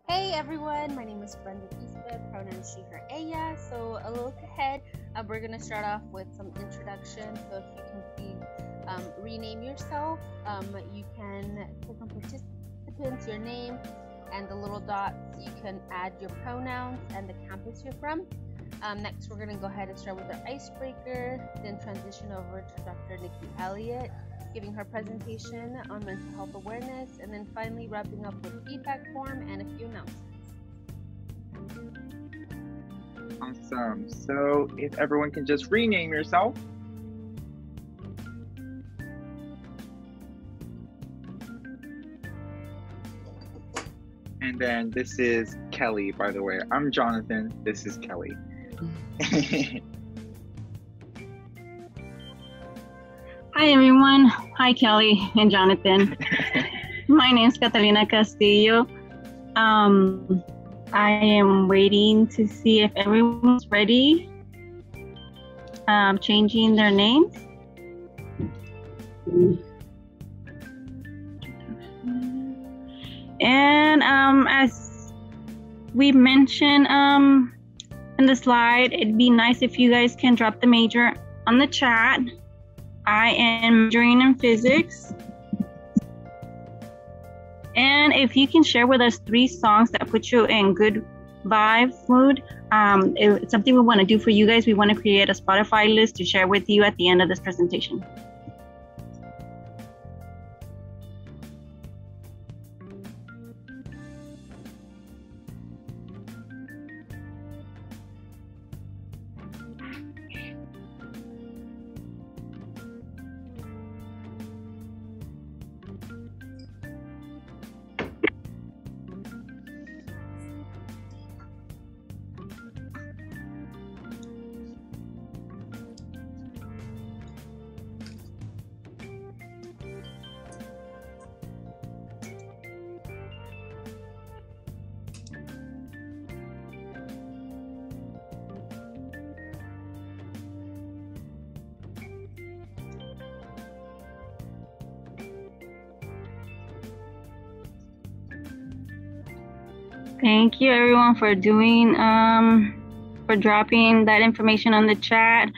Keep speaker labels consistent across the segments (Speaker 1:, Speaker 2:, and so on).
Speaker 1: Hey everyone, my name is Brenda Isbeth, pronouns she, her, ella. So a look ahead, we're going to start off with some introduction. So if you can please rename yourself, you can click on participants, your name, and the little dots. You can add your pronouns and the campus you're from. Next, we're going to go ahead and start with our icebreaker, then transition over to Dr. Nikki Elliott, giving her presentation on mental health awareness, and then finally wrapping up with feedback form and a few announcements.
Speaker 2: Awesome. So if everyone can just rename yourself. And then this is Kelly, by the way. I'm Jonathan. This is Kelly.
Speaker 3: Hi everyone. Hi Kelly and Jonathan. My name is Catalina Castillo. I am waiting to see if everyone's ready. Changing their names. And as we mentioned in the slide, it'd be nice if you guys can drop the major on the chat. I am majoring in physics. And if you can share with us 3 songs that put you in good vibe mood, it's something we want to do for you guys. We want to create a Spotify list to share with you at the end of this presentation. Thank you everyone for doing, for dropping that information on the chat.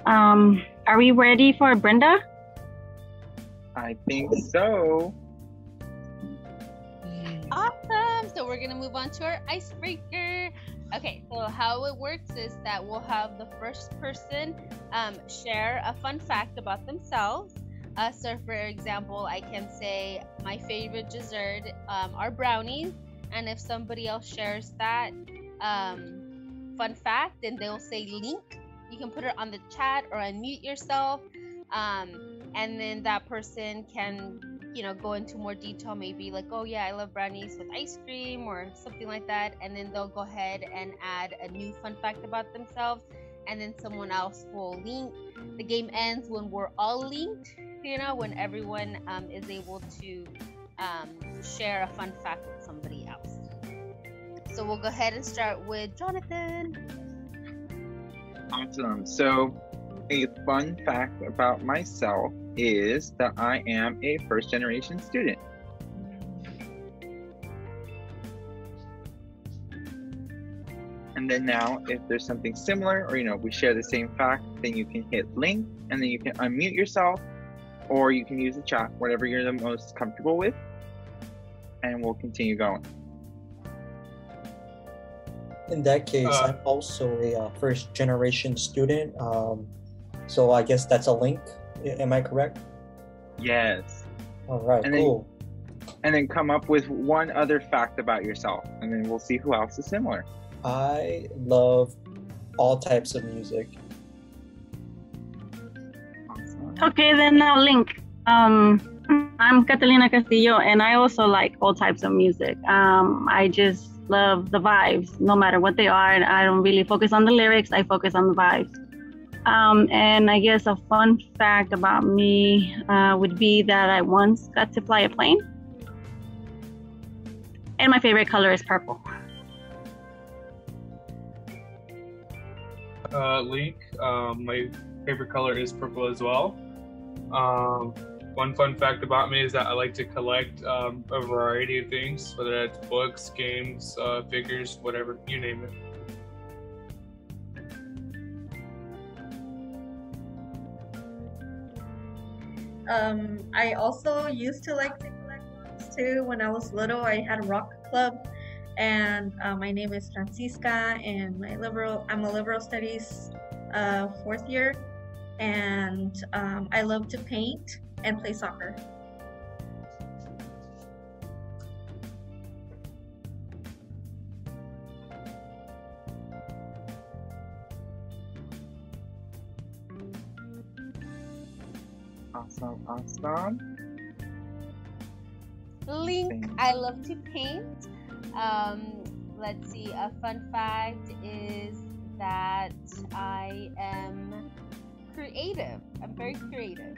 Speaker 3: Are we ready for Brenda?
Speaker 2: I think so.
Speaker 1: Awesome. So we're going to move on to our icebreaker. Okay, so how it works is that we'll have the first person share a fun fact about themselves. So for example, I can say my favorite dessert are brownies. And if somebody else shares that fun fact, then they'll say link. You can put it on the chat or unmute yourself. And then that person can, go into more detail, maybe like, oh yeah, I love brownies with ice cream or something like that. And then they'll go ahead and add a new fun fact about themselves. And then someone else will link. The game ends when we're all linked, when everyone is able to share a fun fact with somebody else. So we'll go ahead and start with Jonathan.
Speaker 2: Awesome. So a fun fact about myself is that I am a first-generation student. And then now, if there's something similar, or we share the same fact, then you can hit link, and then you can unmute yourself, or you can use the chat, whatever you're the most comfortable with, and we'll continue going.
Speaker 4: In that case, I'm also a first-generation student, so I guess that's a link. Am I correct?
Speaker 2: Yes.
Speaker 4: All right,
Speaker 2: and
Speaker 4: cool.
Speaker 2: And then come up with one other fact about yourself, and then we'll see who else is similar.
Speaker 4: I love all types of music.
Speaker 2: Awesome.
Speaker 3: Okay, then now link. I'm Catalina Castillo, and I also like all types of music. I just love the vibes, no matter what they are. And I don't really focus on the lyrics, I focus on the vibes. And I guess a fun fact about me would be that I once got to fly a plane. And my favorite color is purple.
Speaker 5: Link, my favorite color is purple as well. One fun fact about me is that I like to collect a variety of things, whether that's books, games, figures, whatever, you name it.
Speaker 6: I also used to like to collect books too. When I was little, I had a rock club, and my name is Francisca, and I'm a liberal studies fourth year, and I love to paint and play soccer.
Speaker 2: Awesome.
Speaker 1: Link, I love to paint. Let's see, a fun fact is that I am creative. I'm very creative.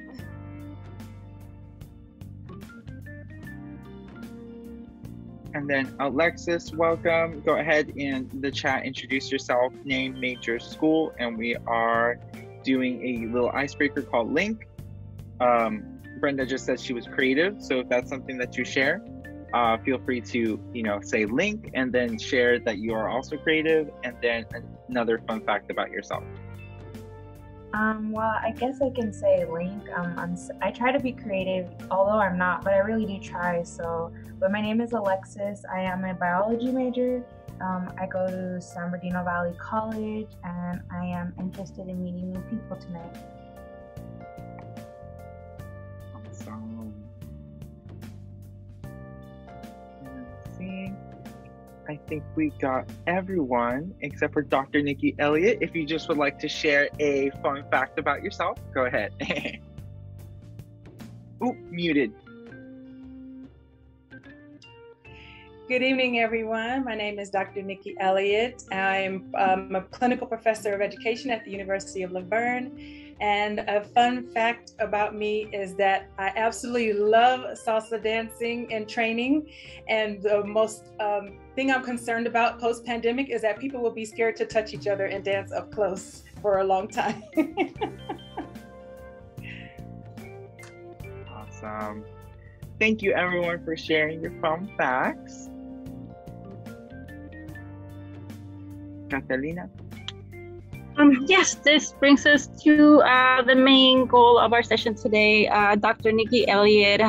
Speaker 2: And then Alexis, welcome. Go ahead in the chat, introduce yourself, name, major, school, and we are doing a little icebreaker called Link. Brenda just said she was creative, so if that's something that you share, feel free to, say Link and then share that you are also creative, and then another fun fact about yourself.
Speaker 7: Well, I guess I can say Link. I try to be creative, although I'm not, but I really do try. But my name is Alexis. I am a biology major. I go to San Bernardino Valley College, and I am interested in meeting new people tonight.
Speaker 2: Awesome. Let's see. I think we got everyone except for Dr. Nikki Elliott. If you just would like to share a fun fact about yourself, go ahead. Oop, muted.
Speaker 8: Good evening, everyone. My name is Dr. Nikki Elliott. I'm a clinical professor of education at the University of Laverne. And a fun fact about me is that I absolutely love salsa dancing and training. And the most thing I'm concerned about post-pandemic is that people will be scared to touch each other and dance up close for a long time.
Speaker 2: Awesome. Thank you, everyone, for sharing your fun facts. Catalina?
Speaker 3: Yes, this brings us to the main goal of our session today. Dr. Nikki Elliott,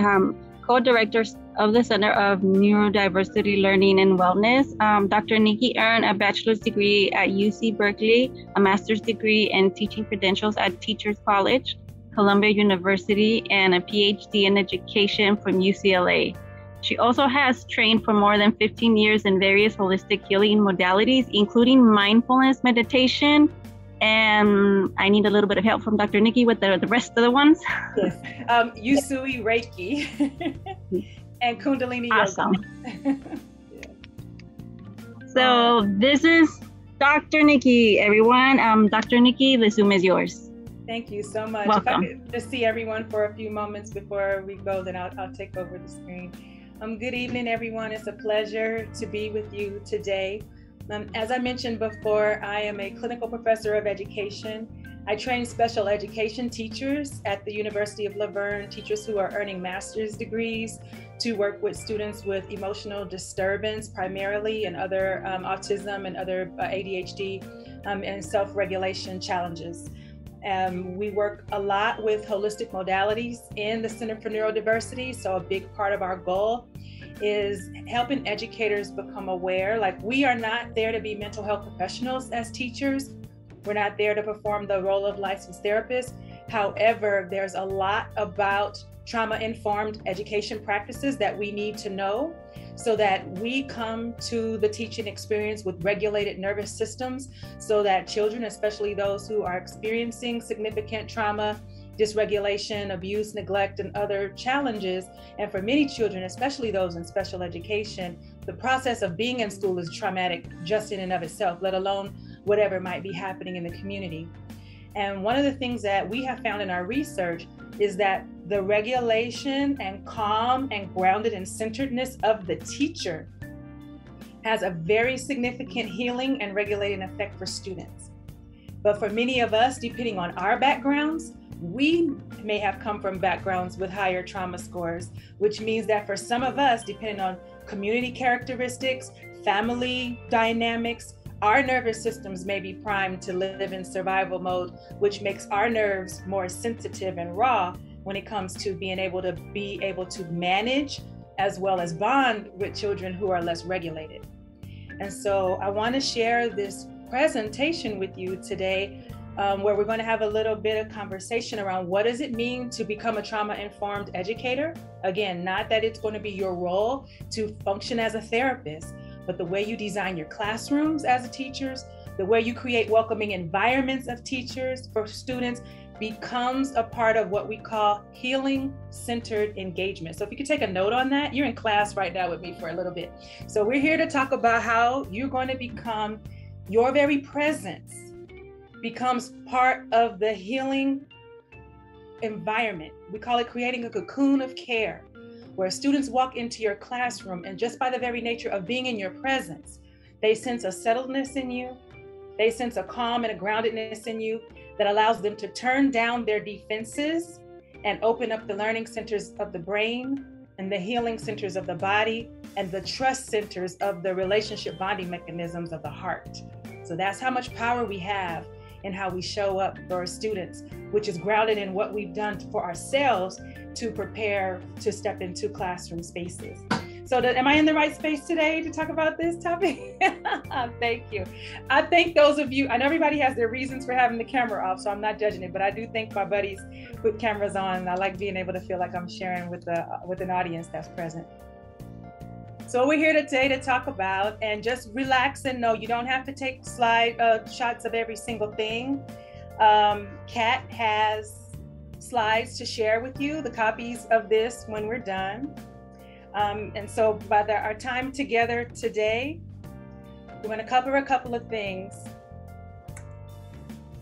Speaker 3: co-director of the Center of Neurodiversity Learning and Wellness. Dr. Nikki earned a bachelor's degree at UC Berkeley, a master's degree and teaching credentials at Teachers College, Columbia University, and a PhD in education from UCLA. She also has trained for more than 15 years in various holistic healing modalities, including mindfulness meditation. And I need a little bit of help from Dr. Nikki with the rest of the ones.
Speaker 8: Yes, Usui Reiki and Kundalini
Speaker 3: awesome.
Speaker 8: Yoga.
Speaker 3: So this is Dr. Nikki, everyone. Dr. Nikki, the Zoom is yours.
Speaker 8: Thank you so much.
Speaker 3: Welcome.
Speaker 8: If I could just see everyone for a few moments before we go, then I'll take over the screen. Good evening, everyone. It's a pleasure to be with you today. As I mentioned before, I am a clinical professor of education. I train special education teachers at the University of Laverne, teachers who are earning master's degrees to work with students with emotional disturbance primarily, and other autism and other ADHD and self-regulation challenges. We work a lot with holistic modalities in the Center for Neurodiversity, so a big part of our goal is helping educators become aware. Like, we are not there to be mental health professionals as teachers. We're not there to perform the role of licensed therapists. However, there's a lot about trauma-informed education practices that we need to know so that we come to the teaching experience with regulated nervous systems, so that children, especially those who are experiencing significant trauma, dysregulation, abuse, neglect, and other challenges. And for many children, especially those in special education, the process of being in school is traumatic just in and of itself, let alone whatever might be happening in the community. And one of the things that we have found in our research is that the regulation and calm and grounded and centeredness of the teacher has a very significant healing and regulating effect for students. But for many of us, depending on our backgrounds, we may have come from backgrounds with higher trauma scores, which means that for some of us, depending on community characteristics, family dynamics, our nervous systems may be primed to live in survival mode, which makes our nerves more sensitive and raw when it comes to being able to manage as well as bond with children who are less regulated. And so I want to share this presentation with you today, where we're going to have a little bit of conversation around what does it mean to become a trauma-informed educator. Again, not that it's going to be your role to function as a therapist, but the way you design your classrooms as teachers, the way you create welcoming environments of teachers for students becomes a part of what we call healing-centered engagement. So if you could take a note on that, you're in class right now with me for a little bit. So we're here to talk about how you're going to become, your very presence becomes part of the healing environment. We call it creating a cocoon of care, where students walk into your classroom and just by the very nature of being in your presence, they sense a settledness in you, they sense a calm and a groundedness in you that allows them to turn down their defenses and open up the learning centers of the brain and the healing centers of the body and the trust centers of the relationship bonding mechanisms of the heart. So that's how much power we have in how we show up for our students, which is grounded in what we've done for ourselves to prepare to step into classroom spaces. So am I in the right space today to talk about this topic? Thank you. I thank those of you, I know everybody has their reasons for having the camera off, so I'm not judging it, but I do thank my buddies with cameras on. And I like being able to feel like I'm sharing with an audience that's present. So we're here today to talk about, and just relax and know you don't have to take shots of every single thing. Kat has slides to share with you, the copies of this when we're done. And so by our time together today, we're going to cover a couple of things.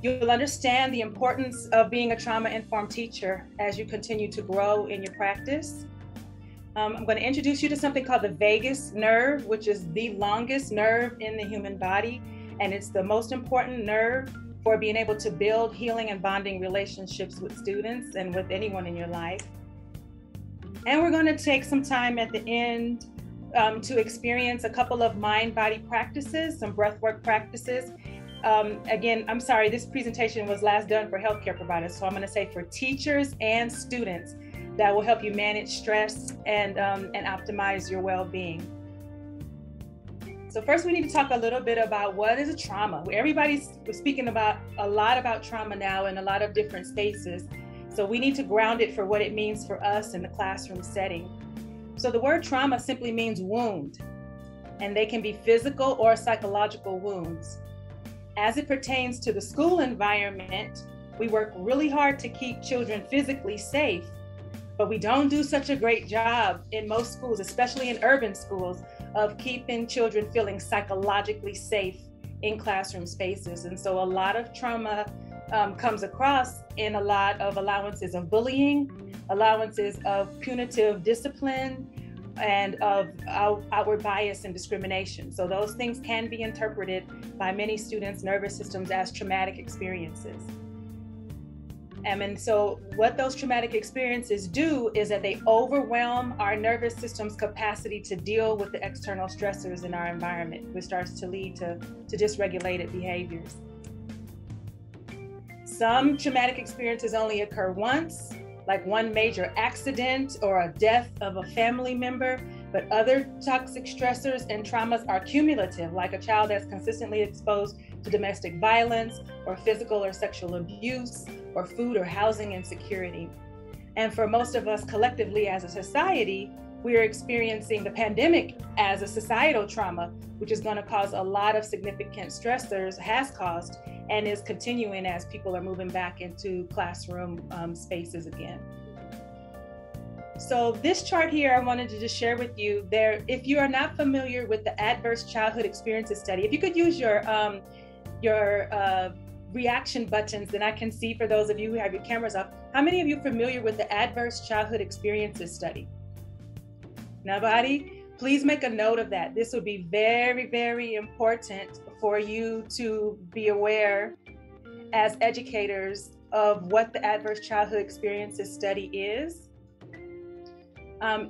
Speaker 8: You'll understand the importance of being a trauma-informed teacher as you continue to grow in your practice. I'm going to introduce you to something called the vagus nerve, which is the longest nerve in the human body. And it's the most important nerve for being able to build healing and bonding relationships with students and with anyone in your life. And we're going to take some time at the end to experience a couple of mind-body practices, some breathwork practices. Again, I'm sorry, this presentation was last done for healthcare providers. So I'm going to say for teachers and students that will help you manage stress and optimize your well-being. So first we need to talk a little bit about what is a trauma. Everybody's speaking about a lot about trauma now in a lot of different spaces. So we need to ground it for what it means for us in the classroom setting. So the word trauma simply means wound, and they can be physical or psychological wounds. As it pertains to the school environment, we work really hard to keep children physically safe, but we don't do such a great job in most schools, especially in urban schools, of keeping children feeling psychologically safe in classroom spaces. And so a lot of trauma comes across in a lot of allowances of bullying, allowances of punitive discipline, and of outward bias and discrimination. So those things can be interpreted by many students' nervous systems as traumatic experiences. And so what those traumatic experiences do is that they overwhelm our nervous system's capacity to deal with the external stressors in our environment, which starts to lead to dysregulated behaviors. Some traumatic experiences only occur once, like one major accident or a death of a family member, but other toxic stressors and traumas are cumulative, like a child that's consistently exposed to domestic violence or physical or sexual abuse or food or housing insecurity. And for most of us collectively as a society, we are experiencing the pandemic as a societal trauma, which is going to cause a lot of significant stressors, has caused, and is continuing as people are moving back into classroom spaces again. So this chart here, I wanted to just share with you there. If you are not familiar with the Adverse Childhood Experiences Study, if you could use your reaction buttons, then I can see for those of you who have your cameras up, how many of you are familiar with the Adverse Childhood Experiences Study? Nobody? Please make a note of that. This would be very, very important for you to be aware as educators of what the Adverse Childhood Experiences Study is.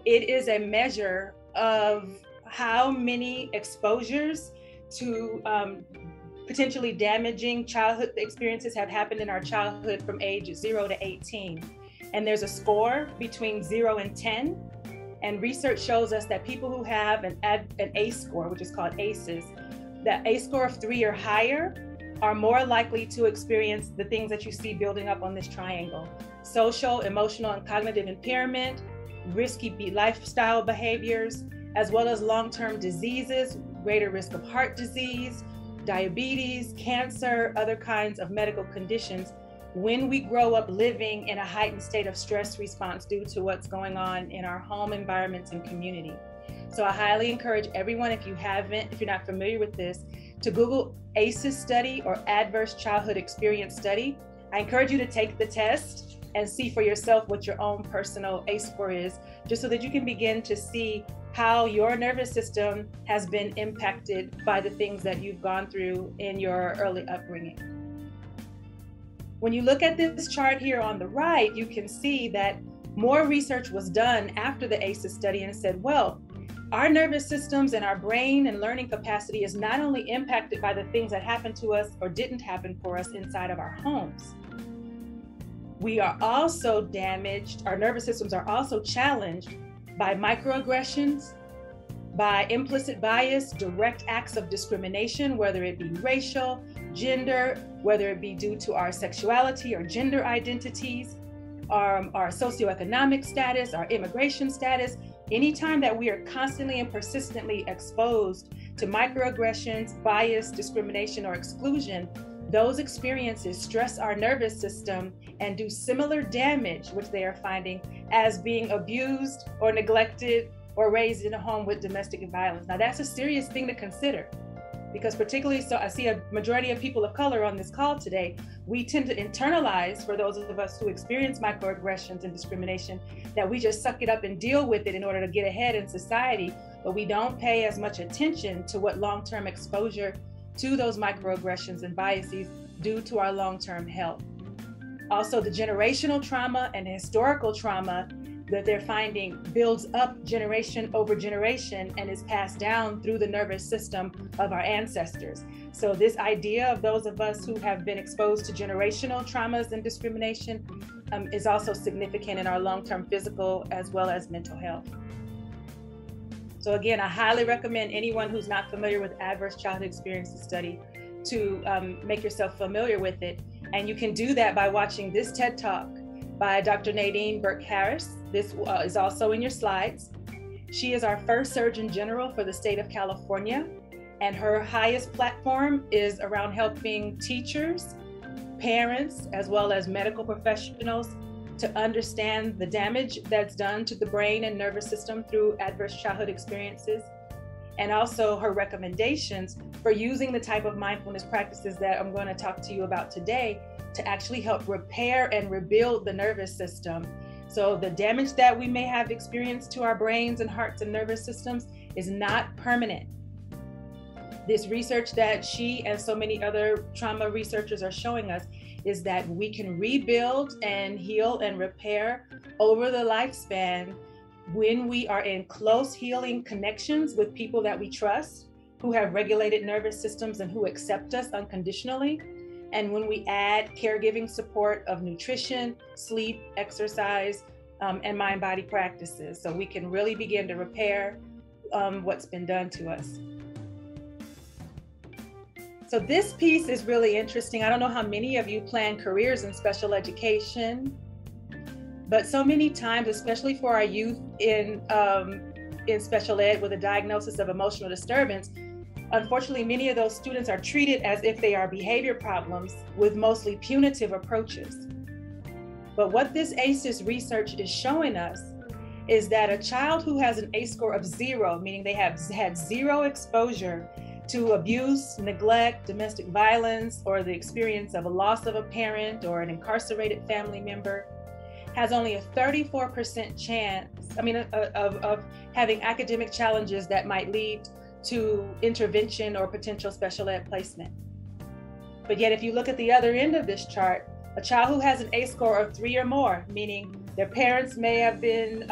Speaker 8: It is a measure of how many exposures to potentially damaging childhood experiences have happened in our childhood from age 0 to 18. And there's a score between 0 and 10. And research shows us that people who have an ACE score, which is called ACEs, that ACE score of 3 or higher are more likely to experience the things that you see building up on this triangle: social, emotional, and cognitive impairment, risky lifestyle behaviors, as well as long-term diseases, greater risk of heart disease, diabetes, cancer, other kinds of medical conditions when we grow up living in a heightened state of stress response due to what's going on in our home environments and community. So I highly encourage everyone, if you're not familiar with this, to Google ACEs study or Adverse Childhood Experience Study. I encourage you to take the test and see for yourself what your own personal ACE score is, just so that you can begin to see how your nervous system has been impacted by the things that you've gone through in your early upbringing. When you look at this chart here on the right, you can see that more research was done after the ACEs study and said, well, our nervous systems and our brain and learning capacity is not only impacted by the things that happened to us or didn't happen for us inside of our homes. We are also damaged, our nervous systems are also challenged by microaggressions, by implicit bias, direct acts of discrimination, whether it be racial, gender, whether it be due to our sexuality or gender identities, our socioeconomic status, our immigration status. Anytime that we are constantly and persistently exposed to microaggressions, bias, discrimination, or exclusion, those experiences stress our nervous system and do similar damage, which they are finding, as being abused or neglected or raised in a home with domestic violence. Now that's a serious thing to consider, because particularly, so I see a majority of people of color on this call today, we tend to internalize, for those of us who experience microaggressions and discrimination, that we just suck it up and deal with it in order to get ahead in society, but we don't pay as much attention to what long-term exposure to those microaggressions and biases do to our long-term health. Also, the generational trauma and historical trauma that they're finding builds up generation over generation and is passed down through the nervous system of our ancestors. So this idea of those of us who have been exposed to generational traumas and discrimination is also significant in our long-term physical as well as mental health. So again, I highly recommend anyone who's not familiar with Adverse Childhood Experiences Study to make yourself familiar with it. And you can do that by watching this TED Talk by Dr. Nadine Burke-Harris. This is also in your slides. She is our first Surgeon General for the state of California, and her highest platform is around helping teachers, parents, as well as medical professionals to understand the damage that's done to the brain and nervous system through adverse childhood experiences, and also her recommendations for using the type of mindfulness practices that I'm going to talk to you about today to actually help repair and rebuild the nervous system. So the damage that we may have experienced to our brains and hearts and nervous systems is not permanent. This research that she and so many other trauma researchers are showing us is that we can rebuild and heal and repair over the lifespan when we are in close healing connections with people that we trust, who have regulated nervous systems and who accept us unconditionally. And when we add caregiving support of nutrition, sleep, exercise, and mind-body practices, so we can really begin to repair what's been done to us. So this piece is really interesting. I don't know how many of you plan careers in special education, but so many times, especially for our youth in special ed with a diagnosis of emotional disturbance, unfortunately, many of those students are treated as if they are behavior problems with mostly punitive approaches. But what this ACEs research is showing us is that a child who has an ACE score of 0, meaning they have had 0 exposure to abuse, neglect, domestic violence, or the experience of a loss of a parent or an incarcerated family member, has only a 34% chance, of having academic challenges that might lead to intervention or potential special ed placement. But yet, if you look at the other end of this chart, A child who has an ACE score of 3 or more, meaning their parents may have been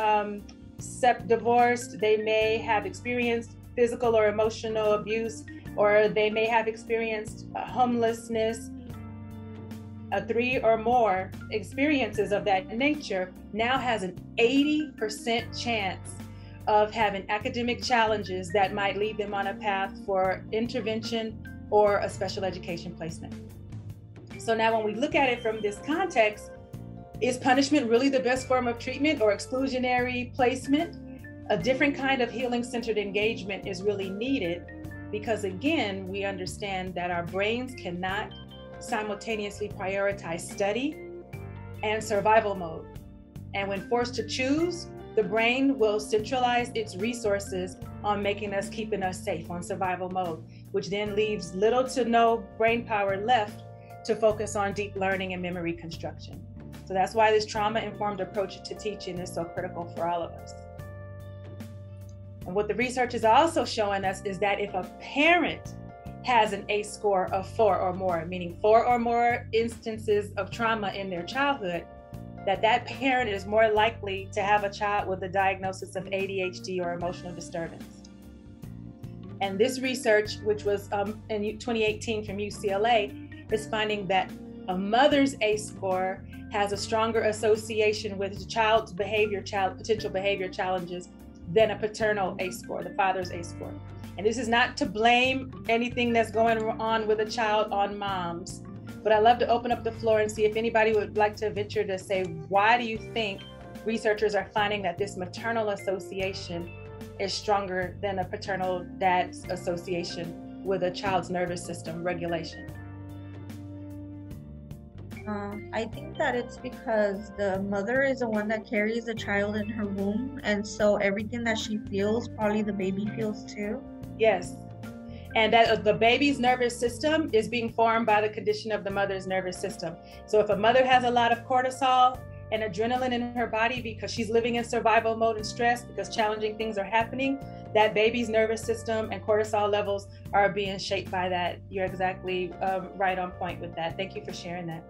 Speaker 8: divorced, they may have experienced physical or emotional abuse, or they may have experienced homelessness, 3 or more experiences of that nature, now has an 80% chance of having academic challenges that might lead them on a path for intervention or a special education placement. So now when we look at it from this context, is punishment really the best form of treatment or exclusionary placement? A different kind of healing-centered engagement is really needed because, again, we understand that our brains cannot simultaneously prioritize study and survival mode. And when forced to choose, the brain will centralize its resources on keeping us safe, on survival mode, which then leaves little to no brain power left to focus on deep learning and memory construction. So that's why this trauma-informed approach to teaching is so critical for all of us. And what the research is also showing us is that if a parent has an ACE score of 4 or more, meaning 4 or more instances of trauma in their childhood, that parent is more likely to have a child with a diagnosis of ADHD or emotional disturbance. And this research, which was in 2018 from UCLA, is finding that a mother's ACE score has a stronger association with the child's potential behavior challenges than a paternal ACE score, the father's ACE score. And this is not to blame anything that's going on with a child on moms, but I'd love to open up the floor and see if anybody would like to venture to say, why do you think researchers are finding that this maternal association is stronger than a paternal dad's association with a child's nervous system regulation?
Speaker 6: I think that it's because the mother is the one that carries the child in her womb, and so everything that she feels, probably the baby feels too.
Speaker 8: Yes, and that the baby's nervous system is being formed by the condition of the mother's nervous system. So if a mother has a lot of cortisol and adrenaline in her body because she's living in survival mode and stress because challenging things are happening, that baby's nervous system and cortisol levels are being shaped by that. You're exactly right on point with that. Thank you for sharing that.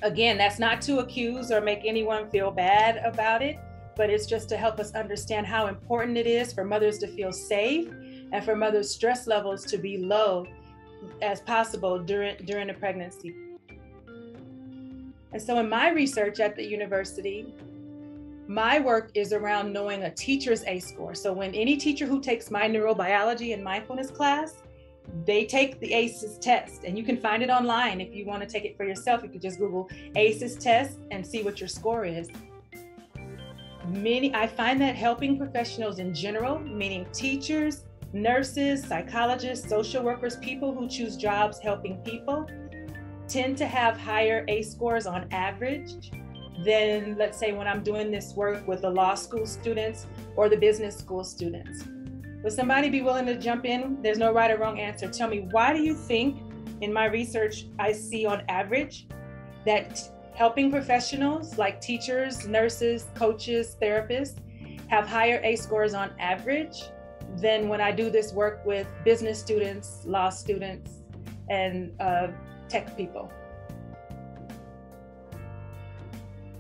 Speaker 8: Again, that's not to accuse or make anyone feel bad about it, but it's just to help us understand how important it is for mothers to feel safe and for mothers' stress levels to be low as possible during a pregnancy. And so in my research at the university, my work is around knowing a teacher's ACE score. So when any teacher who takes my neurobiology and mindfulness class, they take the ACEs test, and you can find it online. If you want to take it for yourself, you can just Google ACEs test and see what your score is. I find that helping professionals in general, meaning teachers, nurses, psychologists, social workers, people who choose jobs helping people, tend to have higher ACE scores on average than, let's say, when I'm doing this work with the law school students or the business school students. Would somebody be willing to jump in? There's no right or wrong answer. Tell me, why do you think in my research I see on average that helping professionals like teachers, nurses, coaches, therapists have higher ACE scores on average than when I do this work with business students, law students, and tech people?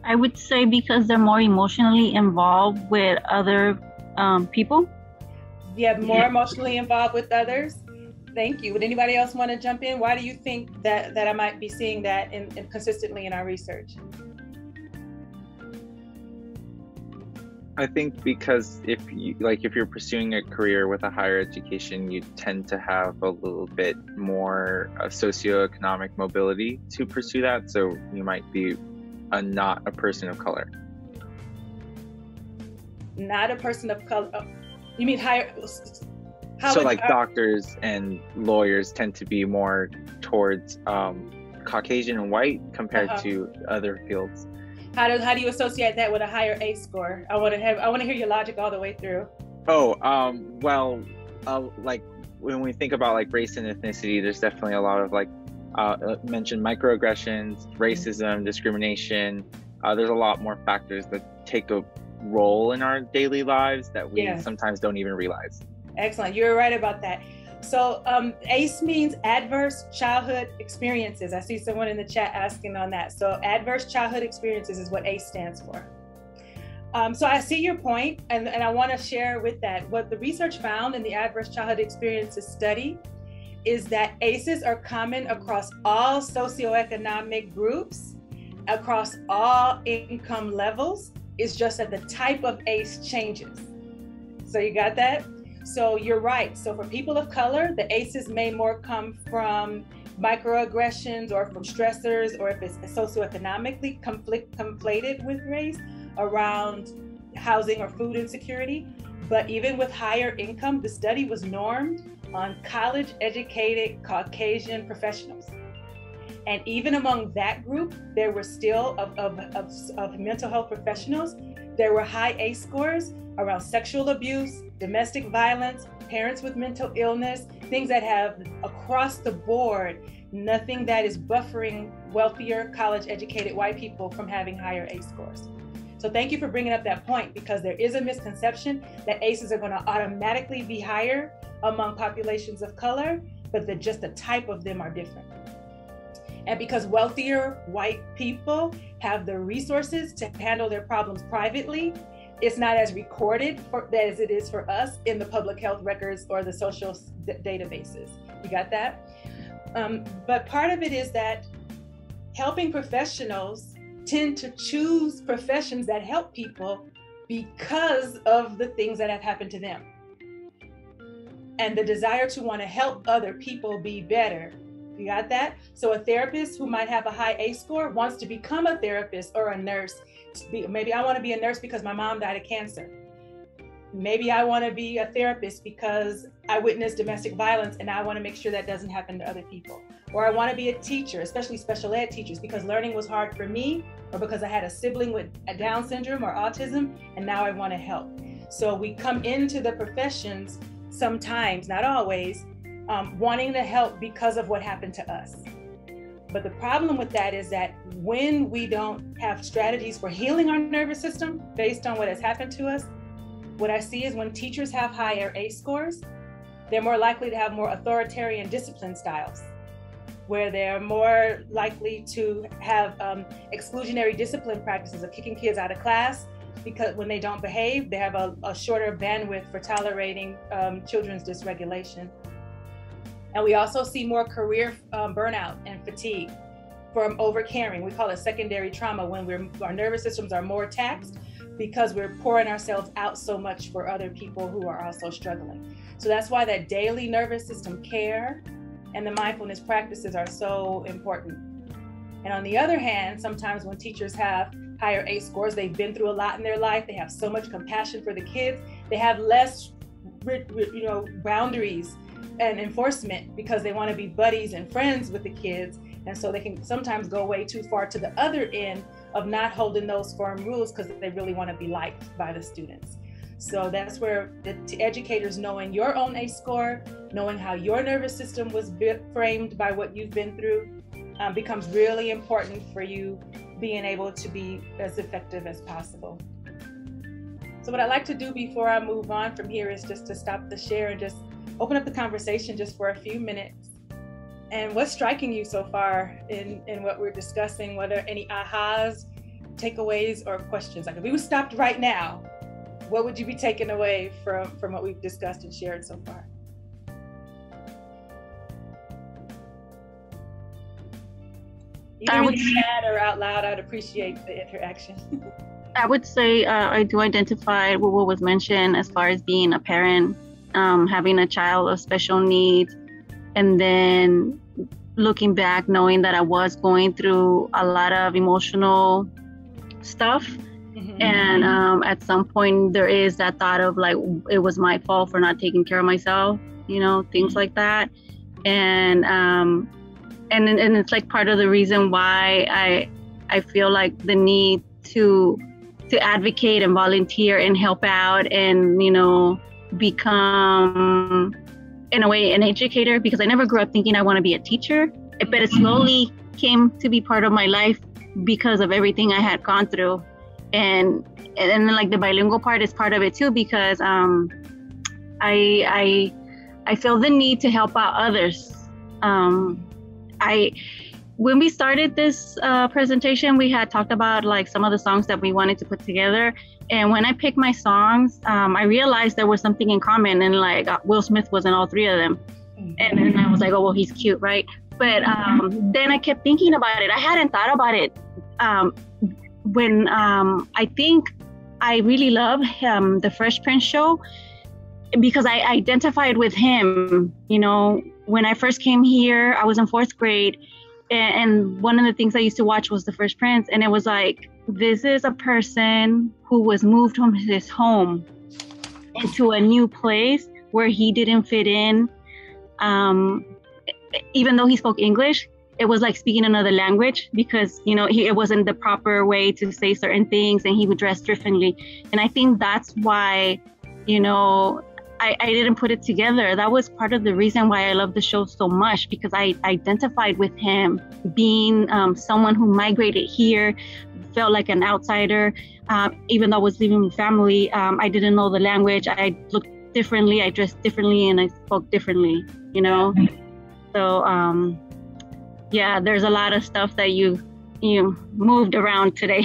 Speaker 3: I would say because they're more emotionally involved with other people.
Speaker 8: Yeah, more emotionally involved with others. Thank you. Would anybody else want to jump in? Why do you think that I might be seeing that consistently in our research?
Speaker 2: I think because if you're pursuing a career with a higher education, you tend to have a little bit more socioeconomic mobility to pursue that. So you might be not a person of color.
Speaker 8: Not a person of color. You mean higher?
Speaker 2: So like doctors and lawyers tend to be more towards Caucasian and white compared to other fields.
Speaker 8: How do you associate that with a higher ACE score? I want to hear your logic all the way through.
Speaker 2: Like when we think about like race and ethnicity, there's definitely a lot of like mentioned microaggressions, racism, discrimination. There's a lot more factors that take a role in our daily lives that we sometimes don't even realize.
Speaker 8: Excellent. You're right about that. So ACE means adverse childhood experiences. I see someone in the chat asking on that. So adverse childhood experiences is what ACE stands for. So I see your point, and I want to share with that. What the research found in the adverse childhood experiences study is that ACEs are common across all socioeconomic groups, across all income levels. It's just that the type of ACE changes. So you got that? So you're right. So for people of color, the ACEs may more come from microaggressions or from stressors, or if it's socioeconomically conflated with race around housing or food insecurity. But even with higher income, the study was normed on college-educated Caucasian professionals. And even among that group, there were still of mental health professionals, there were high ACE scores around sexual abuse, domestic violence, parents with mental illness, things that have across the board, nothing that is buffering wealthier college-educated white people from having higher ACE scores. So thank you for bringing up that point, because there is a misconception that ACEs are going to automatically be higher among populations of color, but that just the type of them are different. And because wealthier white people have the resources to handle their problems privately, it's not as recorded as it is for us in the public health records or the social databases. You got that? But part of it is that helping professionals tend to choose professions that help people because of the things that have happened to them. And the desire to want to help other people be better. You got that? So a therapist who might have a high ACE score wants to become a therapist or a nurse. Maybe I want to be a nurse because my mom died of cancer. Maybe I want to be a therapist because I witnessed domestic violence and I want to make sure that doesn't happen to other people. Or I want to be a teacher, especially special ed teachers, because learning was hard for me, or because I had a sibling with a Down syndrome or autism, and now I want to help. So we come into the professions sometimes, not always, wanting to help because of what happened to us. But the problem with that is that when we don't have strategies for healing our nervous system based on what has happened to us, what I see is when teachers have higher ACE scores, they're more likely to have more authoritarian discipline styles, where they're more likely to have exclusionary discipline practices of kicking kids out of class, because when they don't behave, they have a shorter bandwidth for tolerating children's dysregulation. And we also see more career burnout and fatigue from overcaring. We call it secondary trauma, when our nervous systems are more taxed because we're pouring ourselves out so much for other people who are also struggling. So that's why that daily nervous system care and the mindfulness practices are so important. And on the other hand, sometimes when teachers have higher ACE scores, they've been through a lot in their life, they have so much compassion for the kids, they have less boundaries and enforcement because they want to be buddies and friends with the kids. And so they can sometimes go way too far to the other end of not holding those firm rules because they really want to be liked by the students. So that's where the educators knowing your own ACE score, knowing how your nervous system was framed by what you've been through, becomes really important for you being able to be as effective as possible. So what I'd like to do before I move on from here is just to stop the share and just open up the conversation just for a few minutes. And what's striking you so far in what we're discussing? What are any ahas, takeaways, or questions? Like if we were stopped right now, what would you be taking away from what we've discussed and shared so far? Either in the chat or out loud, I'd appreciate the interaction.
Speaker 3: I would say I do identify with what was mentioned as far as being a parent, having a child of special needs, and then looking back, knowing that I was going through a lot of emotional stuff. Mm-hmm. And at some point there is that thought of like, it was my fault for not taking care of myself, things like that. And it's like part of the reason why I feel like the need to advocate and volunteer and help out and, become in a way an educator, because I never grew up thinking I want to be a teacher, but it slowly came to be part of my life because of everything I had gone through. And then like the bilingual part is part of it too, because I I feel the need to help out others. When we started this presentation, we had talked about like some of the songs that we wanted to put together. And when I picked my songs, I realized there was something in common, and like Will Smith was in all three of them. And then I was like, oh, well, he's cute, right? But then I kept thinking about it. I hadn't thought about it. When I think I really love the Fresh Prince show, because I identified with him. You know, when I first came here, I was in 4th grade. And one of the things I used to watch was the Fresh Prince. And it was like, this is a person who was moved from his home into a new place where he didn't fit in. Even though he spoke English, it was like speaking another language, because, you know, it wasn't the proper way to say certain things, and he would dress differently. And I think that's why, you know, I didn't put it together. That was part of the reason why I love the show so much, because I identified with him being someone who migrated here, felt like an outsider. Even though I was living with family, I didn't know the language. I looked differently, I dressed differently, and I spoke differently, you know? So, yeah, there's a lot of stuff that you moved around today.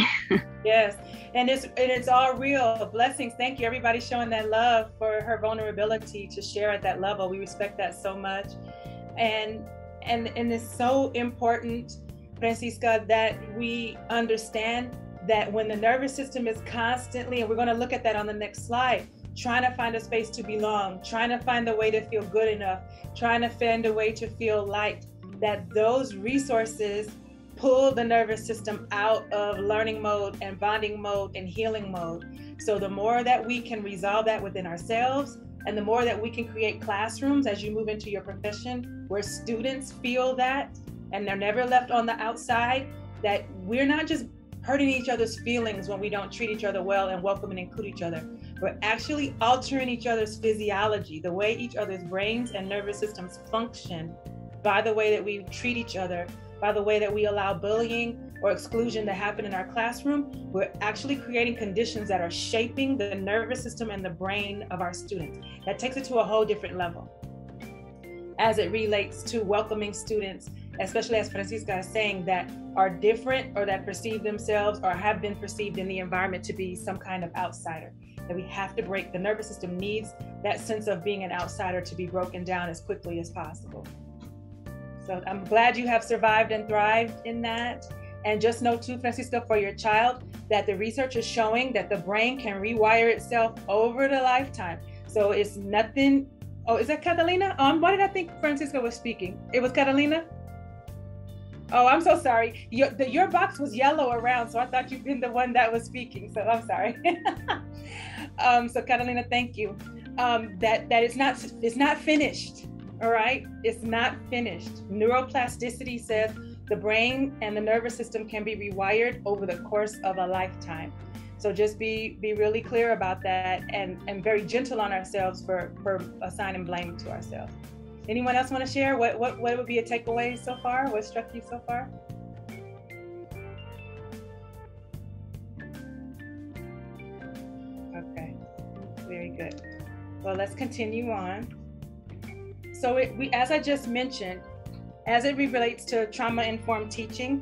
Speaker 8: Yes, and it's all real. Blessings. Thank you, everybody, showing that love for her vulnerability to share at that level. We respect that so much, and it's so important, Francisca, that we understand that when the nervous system is constantly, and we're going to look at that on the next slide, trying to find a space to belong, trying to find a way to feel good enough, trying to find a way to feel liked, that those resources pull the nervous system out of learning mode and bonding mode and healing mode. So the more that we can resolve that within ourselves, and the more that we can create classrooms as you move into your profession where students feel that, and they're never left on the outside, that we're not just hurting each other's feelings when we don't treat each other well and welcome and include each other. We're actually altering each other's physiology, the way each other's brains and nervous systems function, by the way that we treat each other, by the way that we allow bullying or exclusion to happen in our classroom. We're actually creating conditions that are shaping the nervous system and the brain of our students. That takes it to a whole different level as it relates to welcoming students, especially as Francisca is saying, that are different or that perceive themselves or have been perceived in the environment to be some kind of outsider. That we have to break. The nervous system needs that sense of being an outsider to be broken down as quickly as possible. So I'm glad you have survived and thrived in that. And just know too, Francisca, for your child, that the research is showing that the brain can rewire itself over the lifetime. So it's nothing. Oh, is that Catalina? Why did I think Francisca was speaking? It was Catalina? Oh, I'm so sorry. Your box was yellow around, so I thought you'd been the one that was speaking. So I'm sorry. So Catalina, thank you. That it's not finished. All right, it's not finished. Neuroplasticity says the brain and the nervous system can be rewired over the course of a lifetime. So just be really clear about that, and very gentle on ourselves for assigning blame to ourselves. Anyone else want to share? What would be a takeaway so far? What struck you so far? Okay, very good. Well, let's continue on. So as I just mentioned, as it relates to trauma-informed teaching,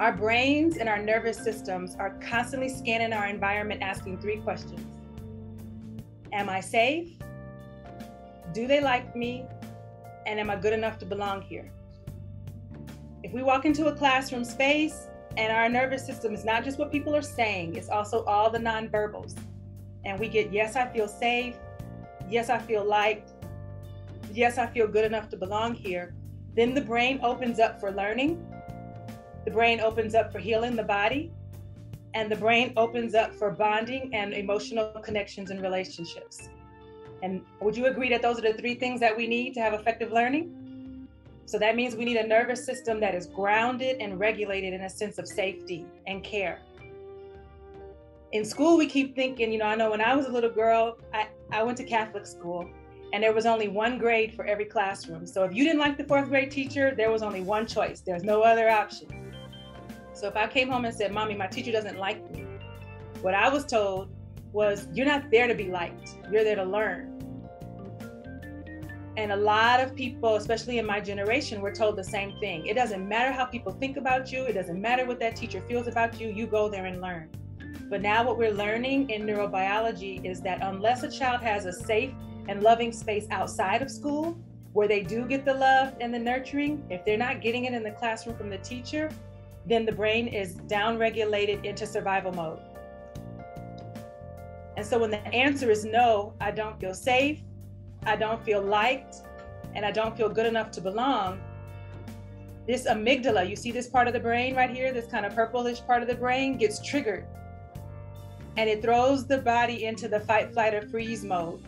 Speaker 8: our brains and our nervous systems are constantly scanning our environment, asking 3 questions. Am I safe? Do they like me? And am I good enough to belong here? If we walk into a classroom space and our nervous system is not just what people are saying, it's also all the nonverbals. And we get, yes, I feel safe. Yes, I feel liked. Yes, I feel good enough to belong here. Then the brain opens up for learning. The brain opens up for healing the body. And the brain opens up for bonding and emotional connections and relationships. And would you agree that those are the 3 things that we need to have effective learning? So that means we need a nervous system that is grounded and regulated in a sense of safety and care. In school, we keep thinking, I know when I was a little girl, I went to Catholic school, and there was only 1 grade for every classroom. So if you didn't like the 4th grade teacher, there was only 1 choice. There's no other option. So if I came home and said, Mommy, my teacher doesn't like me, what I was told was, you're not there to be liked. You're there to learn. And a lot of people, especially in my generation, were told the same thing. It doesn't matter how people think about you. It doesn't matter what that teacher feels about you. You go there and learn. But now what we're learning in neurobiology is that unless a child has a safe and loving space outside of school, where they do get the love and the nurturing, if they're not getting it in the classroom from the teacher, then the brain is downregulated into survival mode. And so when the answer is no, I don't feel safe, I don't feel liked, and I don't feel good enough to belong, this amygdala, you see this part of the brain right here, this kind of purplish part of the brain gets triggered. And it throws the body into the fight, flight, or freeze mode.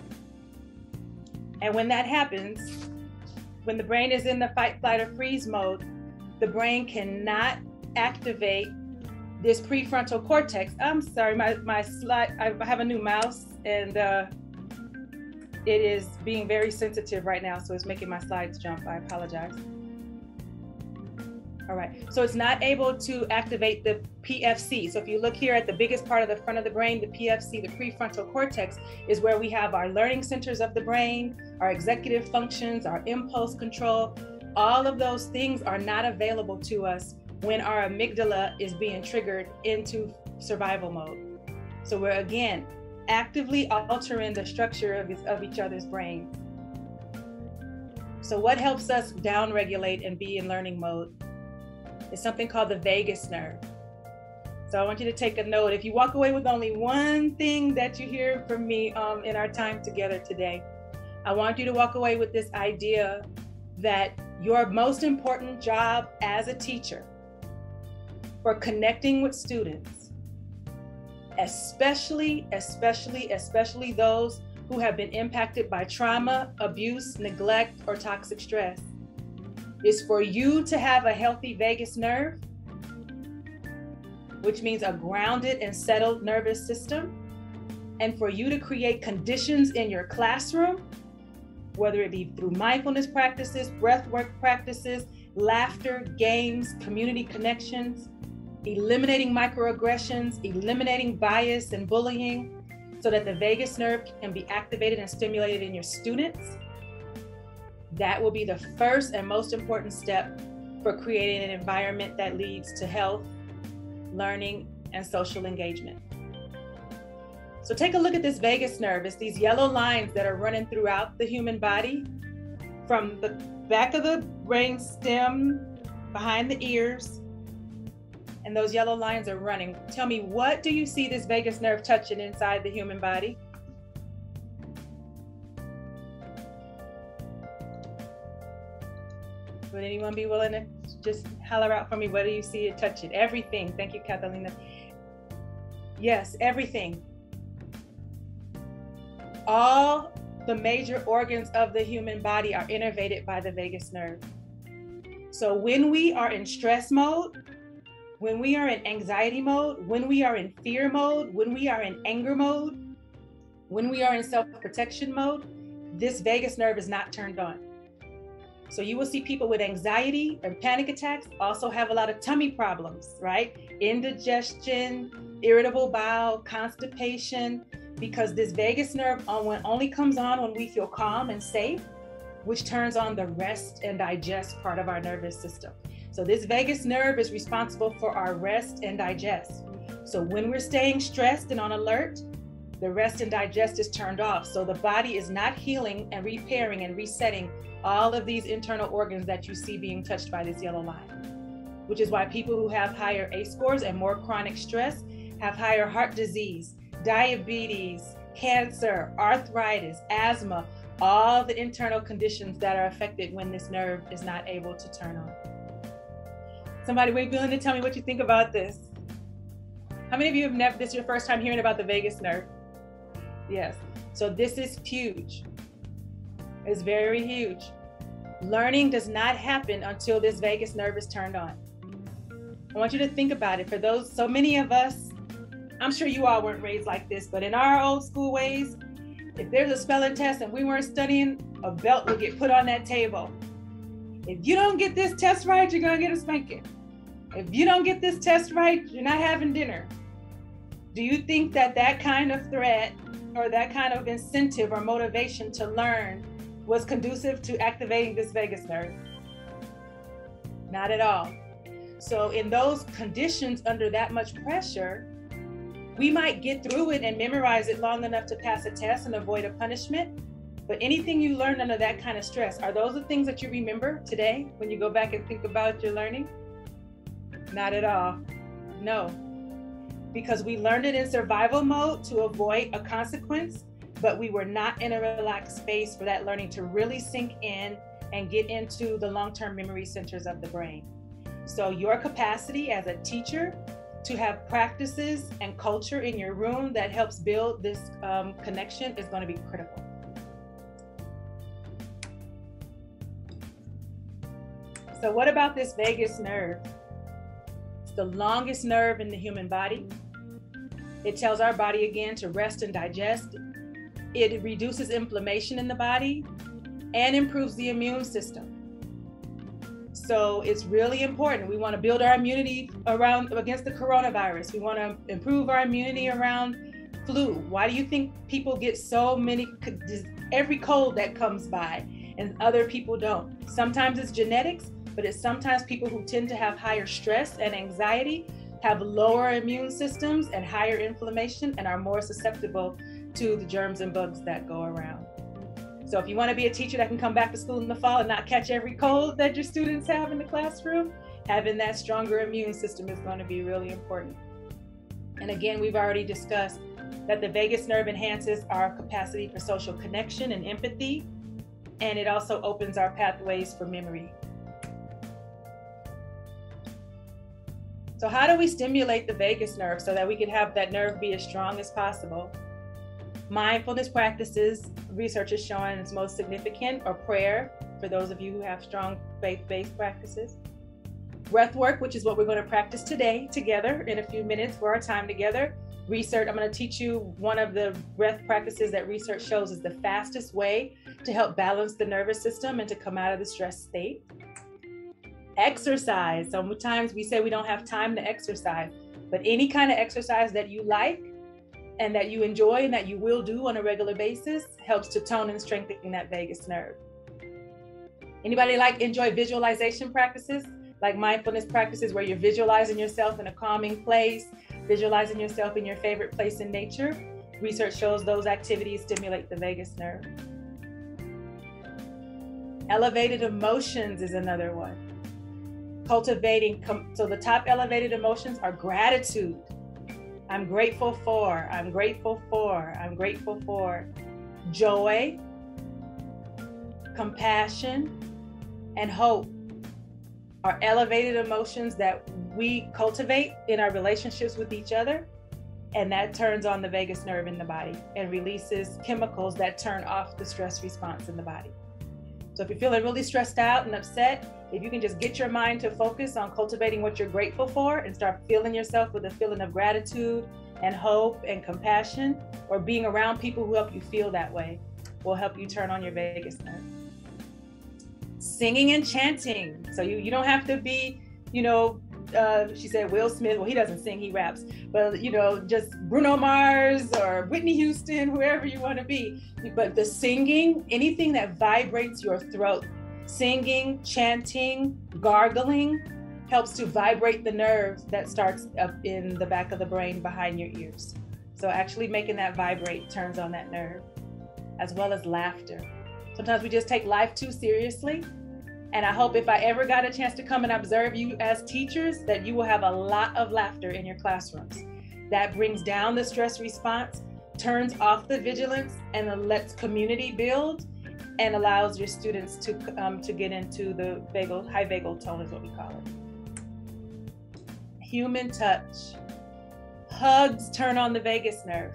Speaker 8: And when that happens, when the brain is in the fight, flight, or freeze mode, the brain cannot activate this prefrontal cortex. I'm sorry, my slide, I have a new mouse and it is being very sensitive right now, so it's making my slides jump. I apologize. All right, so it's not able to activate the PFC. So if you look here at the biggest part of the front of the brain, the PFC, the prefrontal cortex, is where we have our learning centers of the brain, our executive functions, our impulse control. All of those things are not available to us when our amygdala is being triggered into survival mode. So we're, again, actively altering the structure of each other's brains. So what helps us downregulate and be in learning mode is something called the vagus nerve. So I want you to take a note. If you walk away with only one thing that you hear from me in our time together today, I want you to walk away with this idea that your most important job as a teacher for connecting with students, especially those who have been impacted by trauma, abuse, neglect, or toxic stress, is for you to have a healthy vagus nerve, which means a grounded and settled nervous system, and for you to create conditions in your classroom, whether it be through mindfulness practices, breath work practices, laughter, games, community connections, eliminating microaggressions, eliminating bias and bullying, so that the vagus nerve can be activated and stimulated in your students. That will be the first and most important step for creating an environment that leads to health, learning, and social engagement. So take a look at this vagus nerve. It's these yellow lines that are running throughout the human body, from the back of the brain stem, behind the ears, and those yellow lines are running. Tell me, what do you see this vagus nerve touching inside the human body? Would anyone be willing to just holler out for me? What do you see it touching? Everything. Thank you, Catalina. Yes, everything. All the major organs of the human body are innervated by the vagus nerve. So when we are in stress mode, when we are in anxiety mode, when we are in fear mode, when we are in anger mode, when we are in self-protection mode, this vagus nerve is not turned on. So you will see people with anxiety and panic attacks also have a lot of tummy problems, right? Indigestion, irritable bowel, constipation, because this vagus nerve only comes on when we feel calm and safe, which turns on the rest and digest part of our nervous system. So this vagus nerve is responsible for our rest and digest. So when we're staying stressed and on alert, the rest and digest is turned off. So the body is not healing and repairing and resetting all of these internal organs that you see being touched by this yellow line, which is why people who have higher ACE scores and more chronic stress have higher heart disease, diabetes, cancer, arthritis, asthma, all the internal conditions that are affected when this nerve is not able to turn on. Somebody be willing to tell me what you think about this? How many of you have never, this is your first time hearing about the vagus nerve? Yes, so this is huge. It's very huge. Learning does not happen until this vagus nerve is turned on. I want you to think about it. For those, so many of us, I'm sure you all weren't raised like this, but in our old school ways, if there's a spelling test and we weren't studying, a belt would get put on that table. If you don't get this test right, you're gonna get a spanking. If you don't get this test right, you're not having dinner. Do you think that that kind of threat or that kind of incentive or motivation to learn was conducive to activating this vagus nerve? Not at all. So in those conditions under that much pressure, we might get through it and memorize it long enough to pass a test and avoid a punishment. But anything you learned under that kind of stress, are those the things that you remember today when you go back and think about your learning? Not at all. No. Because we learned it in survival mode to avoid a consequence, but we were not in a relaxed space for that learning to really sink in and get into the long-term memory centers of the brain. So your capacity as a teacher to have practices and culture in your room that helps build this connection is going to be critical. So what about this vagus nerve? It's the longest nerve in the human body. It tells our body again to rest and digest. It reduces inflammation in the body and improves the immune system. So it's really important. We want to build our immunity against the coronavirus. We want to improve our immunity around flu. Why do you think people get so many, every cold that comes by and other people don't? Sometimes it's genetics, but it's sometimes people who tend to have higher stress and anxiety, have lower immune systems and higher inflammation, and are more susceptible to the germs and bugs that go around. So if you want to be a teacher that can come back to school in the fall and not catch every cold that your students have in the classroom, having that stronger immune system is going to be really important. And again, we've already discussed that the vagus nerve enhances our capacity for social connection and empathy, and it also opens our pathways for memory. So how do we stimulate the vagus nerve so that we can have that nerve be as strong as possible? Mindfulness practices, research is showing is most significant, or prayer, for those of you who have strong faith-based practices. Breath work, which is what we're going to practice today together in a few minutes for our time together. Research, I'm going to teach you one of the breath practices that research shows is the fastest way to help balance the nervous system and to come out of the stress state. Exercise. Sometimes we say we don't have time to exercise, but any kind of exercise that you like and that you enjoy and that you will do on a regular basis helps to tone and strengthen that vagus nerve. Anybody enjoy visualization practices, like mindfulness practices where you're visualizing yourself in a calming place, visualizing yourself in your favorite place in nature? Research shows those activities stimulate the vagus nerve. Elevated emotions is another one. Cultivating, so the top elevated emotions are gratitude. I'm grateful for, I'm grateful for, I'm grateful for. Joy, compassion, and hope are elevated emotions that we cultivate in our relationships with each other, and that turns on the vagus nerve in the body and releases chemicals that turn off the stress response in the body. So if you're feeling really stressed out and upset, if you can just get your mind to focus on cultivating what you're grateful for and start filling yourself with a feeling of gratitude and hope and compassion, or being around people who help you feel that way, will help you turn on your vagus nerve. Singing and chanting. So you don't have to be, she said Will Smith. Well, he doesn't sing, he raps. But, just Bruno Mars or Whitney Houston, whoever you want to be. But the singing, anything that vibrates your throat, singing, chanting, gargling, helps to vibrate the nerve that starts up in the back of the brain behind your ears. So actually making that vibrate turns on that nerve, as well as laughter. Sometimes we just take life too seriously. And I hope if I ever got a chance to come and observe you as teachers, that you will have a lot of laughter in your classrooms. That brings down the stress response, turns off the vigilance, and lets community build, and allows your students to get into the high vagal tone is what we call it. Human touch. Hugs turn on the vagus nerve.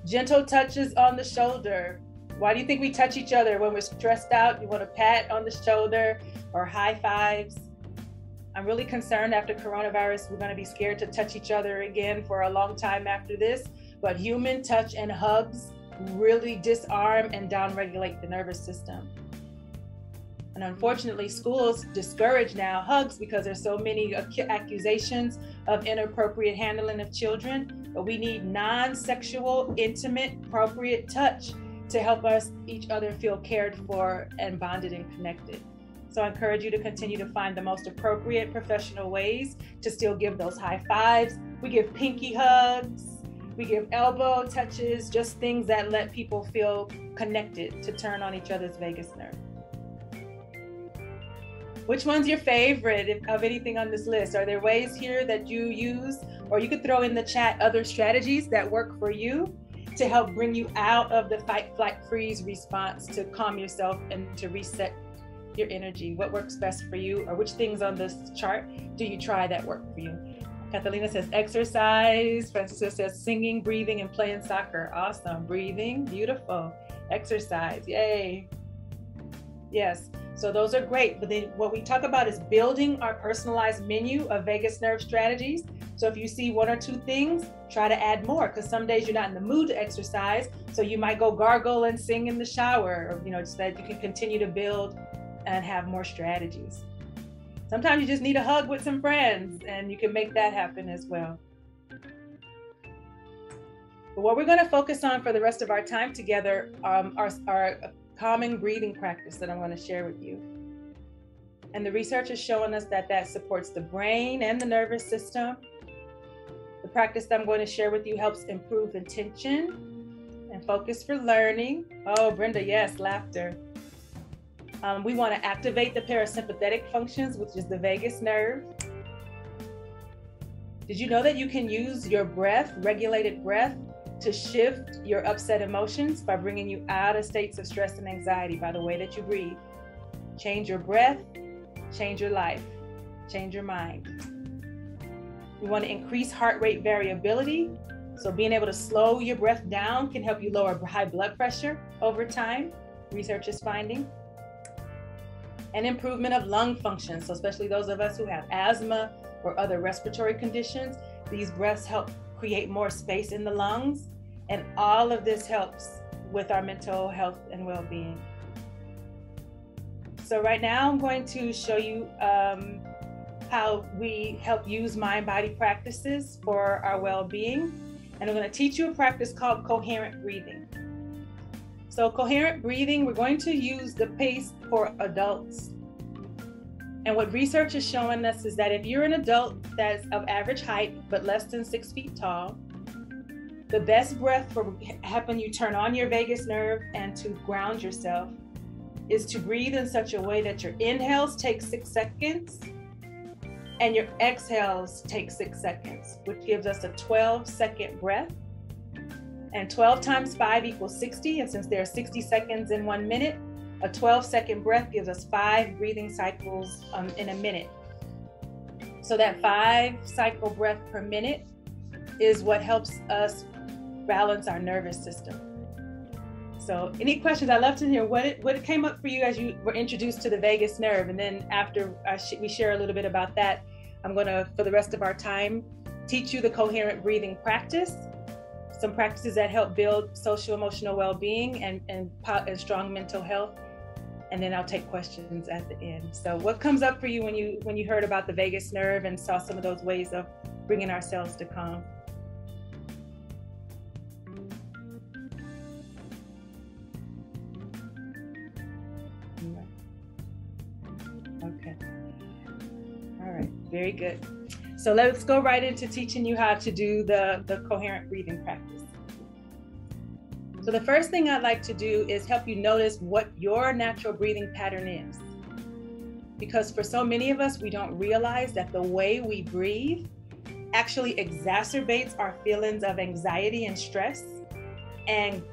Speaker 8: Gentle touches on the shoulder. Why do you think we touch each other when we're stressed out? You want a pat on the shoulder or high fives? I'm really concerned after coronavirus, we're going to be scared to touch each other again for a long time after this. But human touch and hugs really disarm and downregulate the nervous system. And unfortunately, schools discourage now hugs because there's so many accusations of inappropriate handling of children. But we need non-sexual, intimate, appropriate touch to help us each other feel cared for and bonded and connected. So I encourage you to continue to find the most appropriate professional ways to still give those high fives. We give pinky hugs, we give elbow touches, just things that let people feel connected to turn on each other's vagus nerve. Which one's your favorite of anything on this list? Are there ways here that you use, or you could throw in the chat other strategies that work for you to help bring you out of the fight, flight, freeze response, to calm yourself and to reset your energy? What works best for you, or which things on this chart do you try that work for you? Catalina says exercise. Francisco says singing, breathing, and playing soccer. Awesome. Breathing, beautiful. Exercise, yay. Yes, so those are great. But then what we talk about is building our personalized menu of vagus nerve strategies. So if you see one or two things, try to add more, because some days you're not in the mood to exercise. So you might go gargle and sing in the shower, or, just that you can continue to build and have more strategies. Sometimes you just need a hug with some friends, and you can make that happen as well. But what we're going to focus on for the rest of our time together are calming breathing practice that I'm going to share with you. And the research is showing us that that supports the brain and the nervous system. The practice that I'm going to share with you helps improve attention and focus for learning. Oh, Brenda, yes, laughter. We want to activate the parasympathetic functions, which is the vagus nerve. Did you know that you can use your breath, regulated breath, to shift your upset emotions by bringing you out of states of stress and anxiety by the way that you breathe? Change your breath, change your life, change your mind. We want to increase heart rate variability. So being able to slow your breath down can help you lower high blood pressure over time, research is finding. And improvement of lung function. So especially those of us who have asthma or other respiratory conditions, these breaths help create more space in the lungs. And all of this helps with our mental health and well-being. So right now I'm going to show you how we help use mind-body practices for our well-being. And I'm going to teach you a practice called Coherent Breathing. So Coherent Breathing, we're going to use the pace for adults. And what research is showing us is that if you're an adult that's of average height, but less than 6 feet tall, the best breath for helping you turn on your vagus nerve and to ground yourself is to breathe in such a way that your inhales take 6 seconds and your exhales take 6 seconds, which gives us a 12-second breath. And 12 times 5 equals 60. And since there are 60 seconds in 1 minute, a 12-second breath gives us 5 breathing cycles in a minute. So that 5-cycle breath per minute is what helps us balance our nervous system. So any questions? I'd love to hear what came up for you as you were introduced to the vagus nerve. And then after we share a little bit about that, I'm going to, for the rest of our time, teach you the coherent breathing practice, some practices that help build social emotional well-being and strong mental health. And then I'll take questions at the end. So what comes up for you when you heard about the vagus nerve and saw some of those ways of bringing ourselves to calm? Okay. All right, very good. So let's go right into teaching you how to do the coherent breathing practice. So the first thing I'd like to do is help you notice what your natural breathing pattern is. Because for so many of us, we don't realize that the way we breathe actually exacerbates our feelings of anxiety and stress and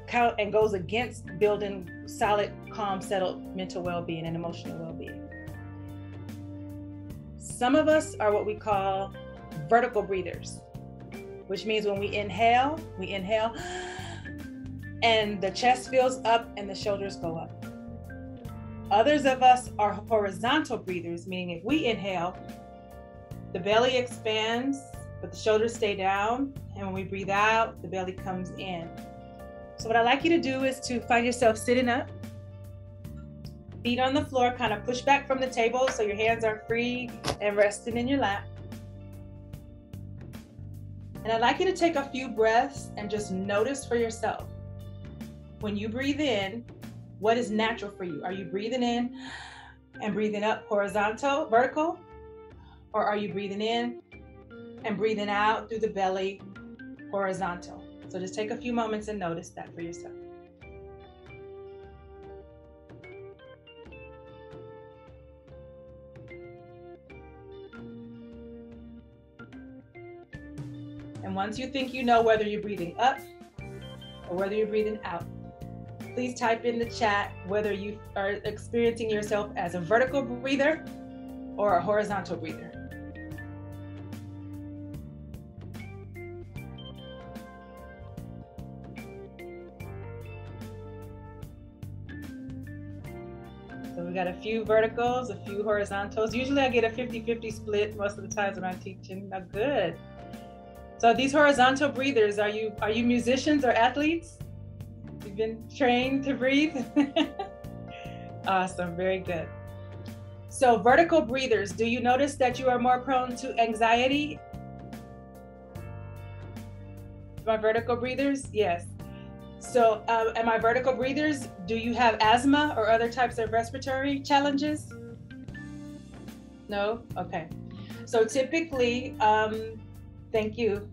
Speaker 8: goes against building solid, calm, settled mental well-being and emotional well-being. Some of us are what we call vertical breathers, which means when we inhale, and the chest fills up and the shoulders go up. Others of us are horizontal breathers, meaning if we inhale, the belly expands, but the shoulders stay down. And when we breathe out, the belly comes in. So what I'd like you to do is to find yourself sitting up, feet on the floor, kind of push back from the table so your hands are free and resting in your lap. And I'd like you to take a few breaths and just notice for yourself. when you breathe in, what is natural for you? Are you breathing in and breathing up horizontal, vertical? Or are you breathing in and breathing out through the belly, horizontal? So just take a few moments and notice that for yourself. And once you think you know whether you're breathing up or whether you're breathing out, please type in the chat whether you are experiencing yourself as a vertical breather or a horizontal breather. So we got a few verticals, a few horizontals. Usually I get a 50-50 split most of the times when I'm teaching. Now, good. So these horizontal breathers, are you musicians or athletes? You've been trained to breathe? Awesome, very good. So vertical breathers, do you notice that you are more prone to anxiety? My vertical breathers? Yes. So am I vertical breathers? Do you have asthma or other types of respiratory challenges? No? Okay. So typically, thank you.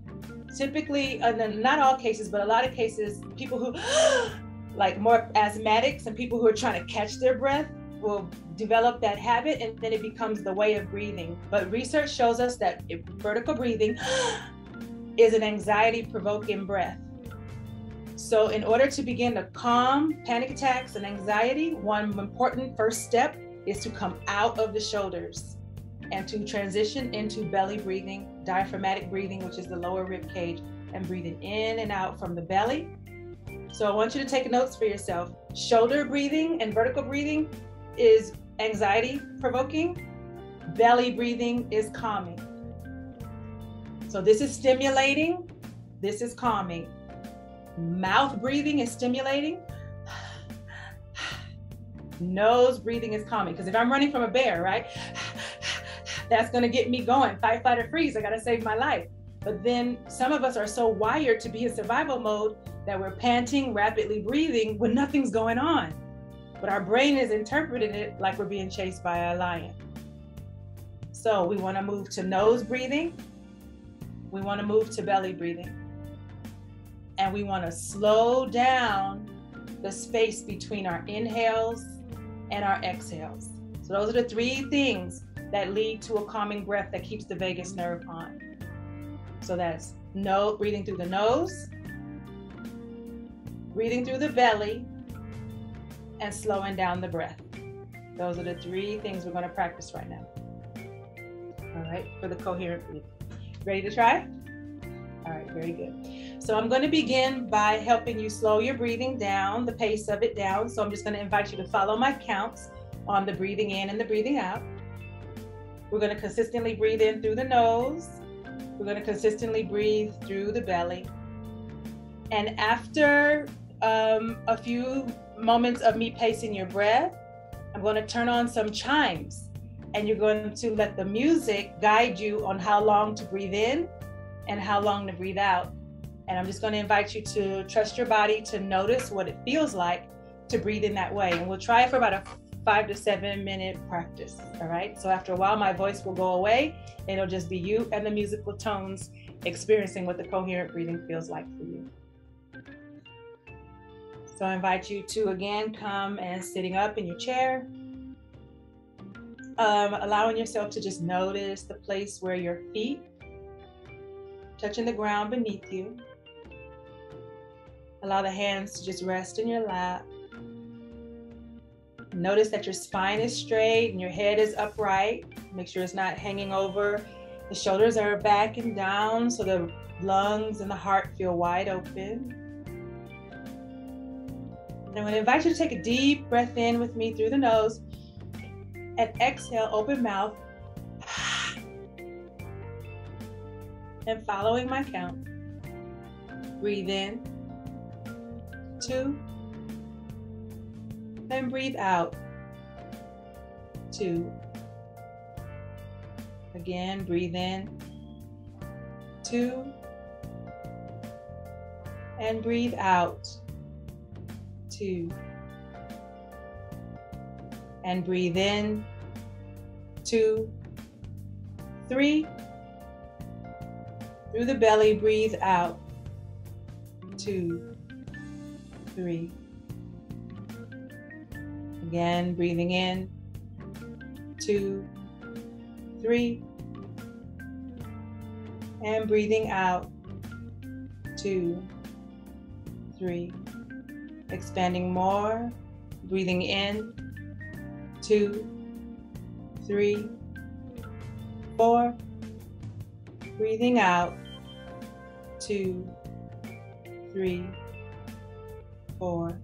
Speaker 8: Typically, not all cases, but a lot of cases, people who, like more asthmatics and people who are trying to catch their breath will develop that habit, and then it becomes the way of breathing. But research shows us that vertical breathing is an anxiety-provoking breath. So in order to begin to calm panic attacks and anxiety, one important first step is to come out of the shoulders and to transition into belly breathing, diaphragmatic breathing, which is the lower rib cage, and breathing in and out from the belly. So I want you to take notes for yourself. Shoulder breathing and vertical breathing is anxiety provoking. Belly breathing is calming. So this is stimulating, this is calming. Mouth breathing is stimulating. Nose breathing is calming. Because if I'm running from a bear, right? That's going to get me going. Fight, flight, or freeze. I got to save my life. But then some of us are so wired to be in survival mode that we're panting, rapidly breathing when nothing's going on. But our brain is interpreting it like we're being chased by a lion. So we want to move to nose breathing. We want to move to belly breathing. And we want to slow down the space between our inhales and our exhales. So those are the three things that lead to a calming breath that keeps the vagus nerve on. So that's breathing through the nose, breathing through the belly, and slowing down the breath. Those are the three things we're going to practice right now. All right, for the coherent breathing. Ready to try? All right, very good. So I'm going to begin by helping you slow your breathing down, the pace of it down. So I'm just going to invite you to follow my counts on the breathing in and the breathing out. We're going to consistently breathe in through the nose. We're going to consistently breathe through the belly. And after a few moments of me pacing your breath, I'm going to turn on some chimes, and you're going to let the music guide you on how long to breathe in and how long to breathe out. And I'm just going to invite you to trust your body to notice what it feels like to breathe in that way. And we'll try it for about a 5 to 7 minute practice. All right. So after a while, my voice will go away. And it'll just be you and the musical tones experiencing what the coherent breathing feels like for you. So I invite you to again come and sitting up in your chair, allowing yourself to just notice the place where your feet touching the ground beneath you. Allow the hands to just rest in your lap. Notice that your spine is straight and your head is upright. Make sure it's not hanging over. The shoulders are back and down so the lungs and the heart feel wide open. And I'm going to invite you to take a deep breath in with me through the nose and exhale, open mouth. And following my count, breathe in, 2, and breathe out, 2. Again, breathe in, 2, and breathe out, 2. And breathe in, 2, 3. Through the belly, breathe out, 2, 3. Again, breathing in, 2, 3. And breathing out, 2, 3. Expanding more, breathing in, 2, 3, 4. Breathing out, 2, 3, 4.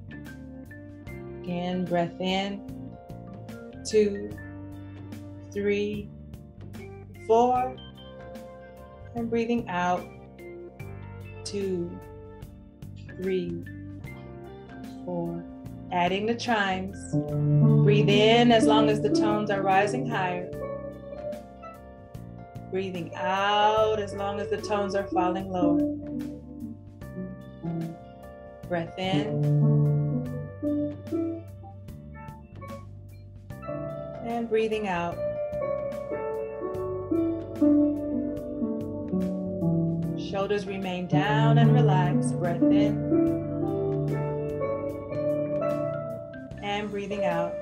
Speaker 8: Again, breath in, 2, 3, 4. And breathing out, 2, 3, 4. Adding the chimes. Breathe in as long as the tones are rising higher. Breathing out as long as the tones are falling lower. Breath in. And breathing out. Shoulders remain down and relaxed. Breath in. And breathing out.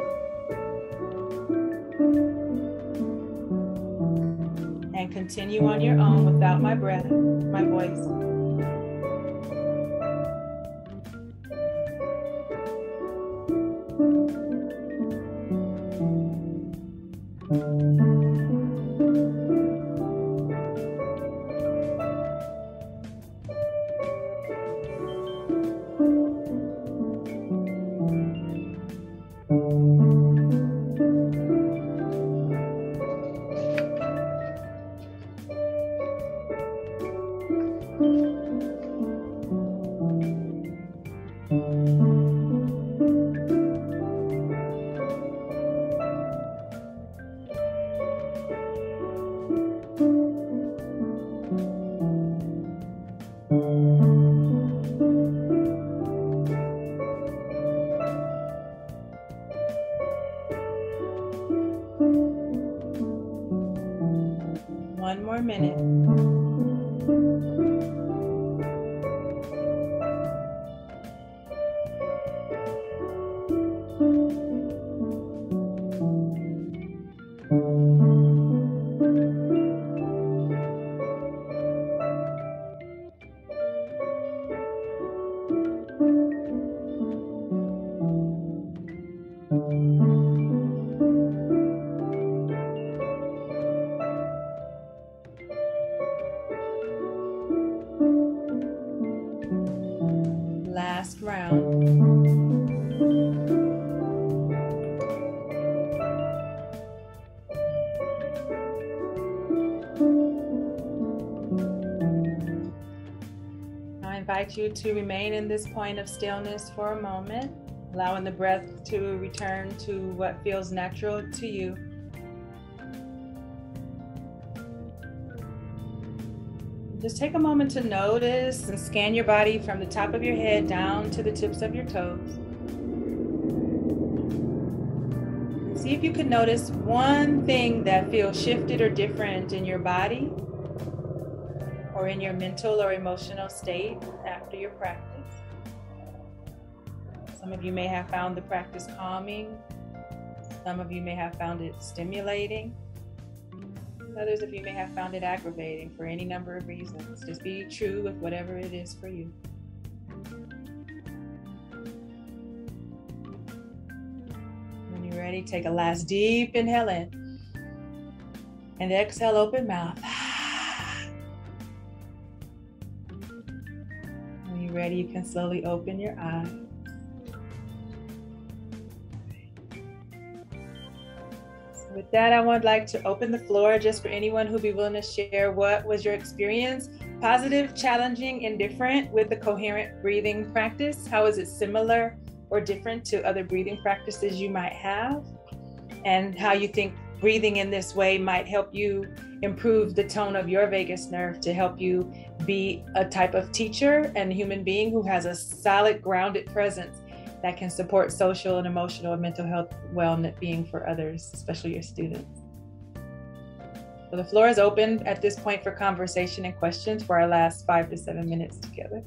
Speaker 8: And continue on your own without my breath, my voice. One more minute. Last round. I invite you to remain in this point of stillness for a moment, allowing the breath to return to what feels natural to you. Just take a moment to notice and scan your body from the top of your head down to the tips of your toes. See if you can notice one thing that feels shifted or different in your body or in your mental or emotional state after your practice. Some of you may have found the practice calming. Some of you may have found it stimulating. Others of you may have found it aggravating for any number of reasons. Just be true with whatever it is for you. When you're ready, take a last deep inhale in. And exhale, open mouth. When you're ready, you can slowly open your eyes. With that, I would like to open the floor just for anyone who'd be willing to share what was your experience, positive, challenging, indifferent with the coherent breathing practice. How is it similar or different to other breathing practices you might have? And how you think breathing in this way might help you improve the tone of your vagus nerve to help you be a type of teacher and human being who has a solid, grounded presence that can support social and emotional and mental health well-being for others, especially your students. So the floor is open at this point for conversation and questions for our last 5 to 7 minutes together.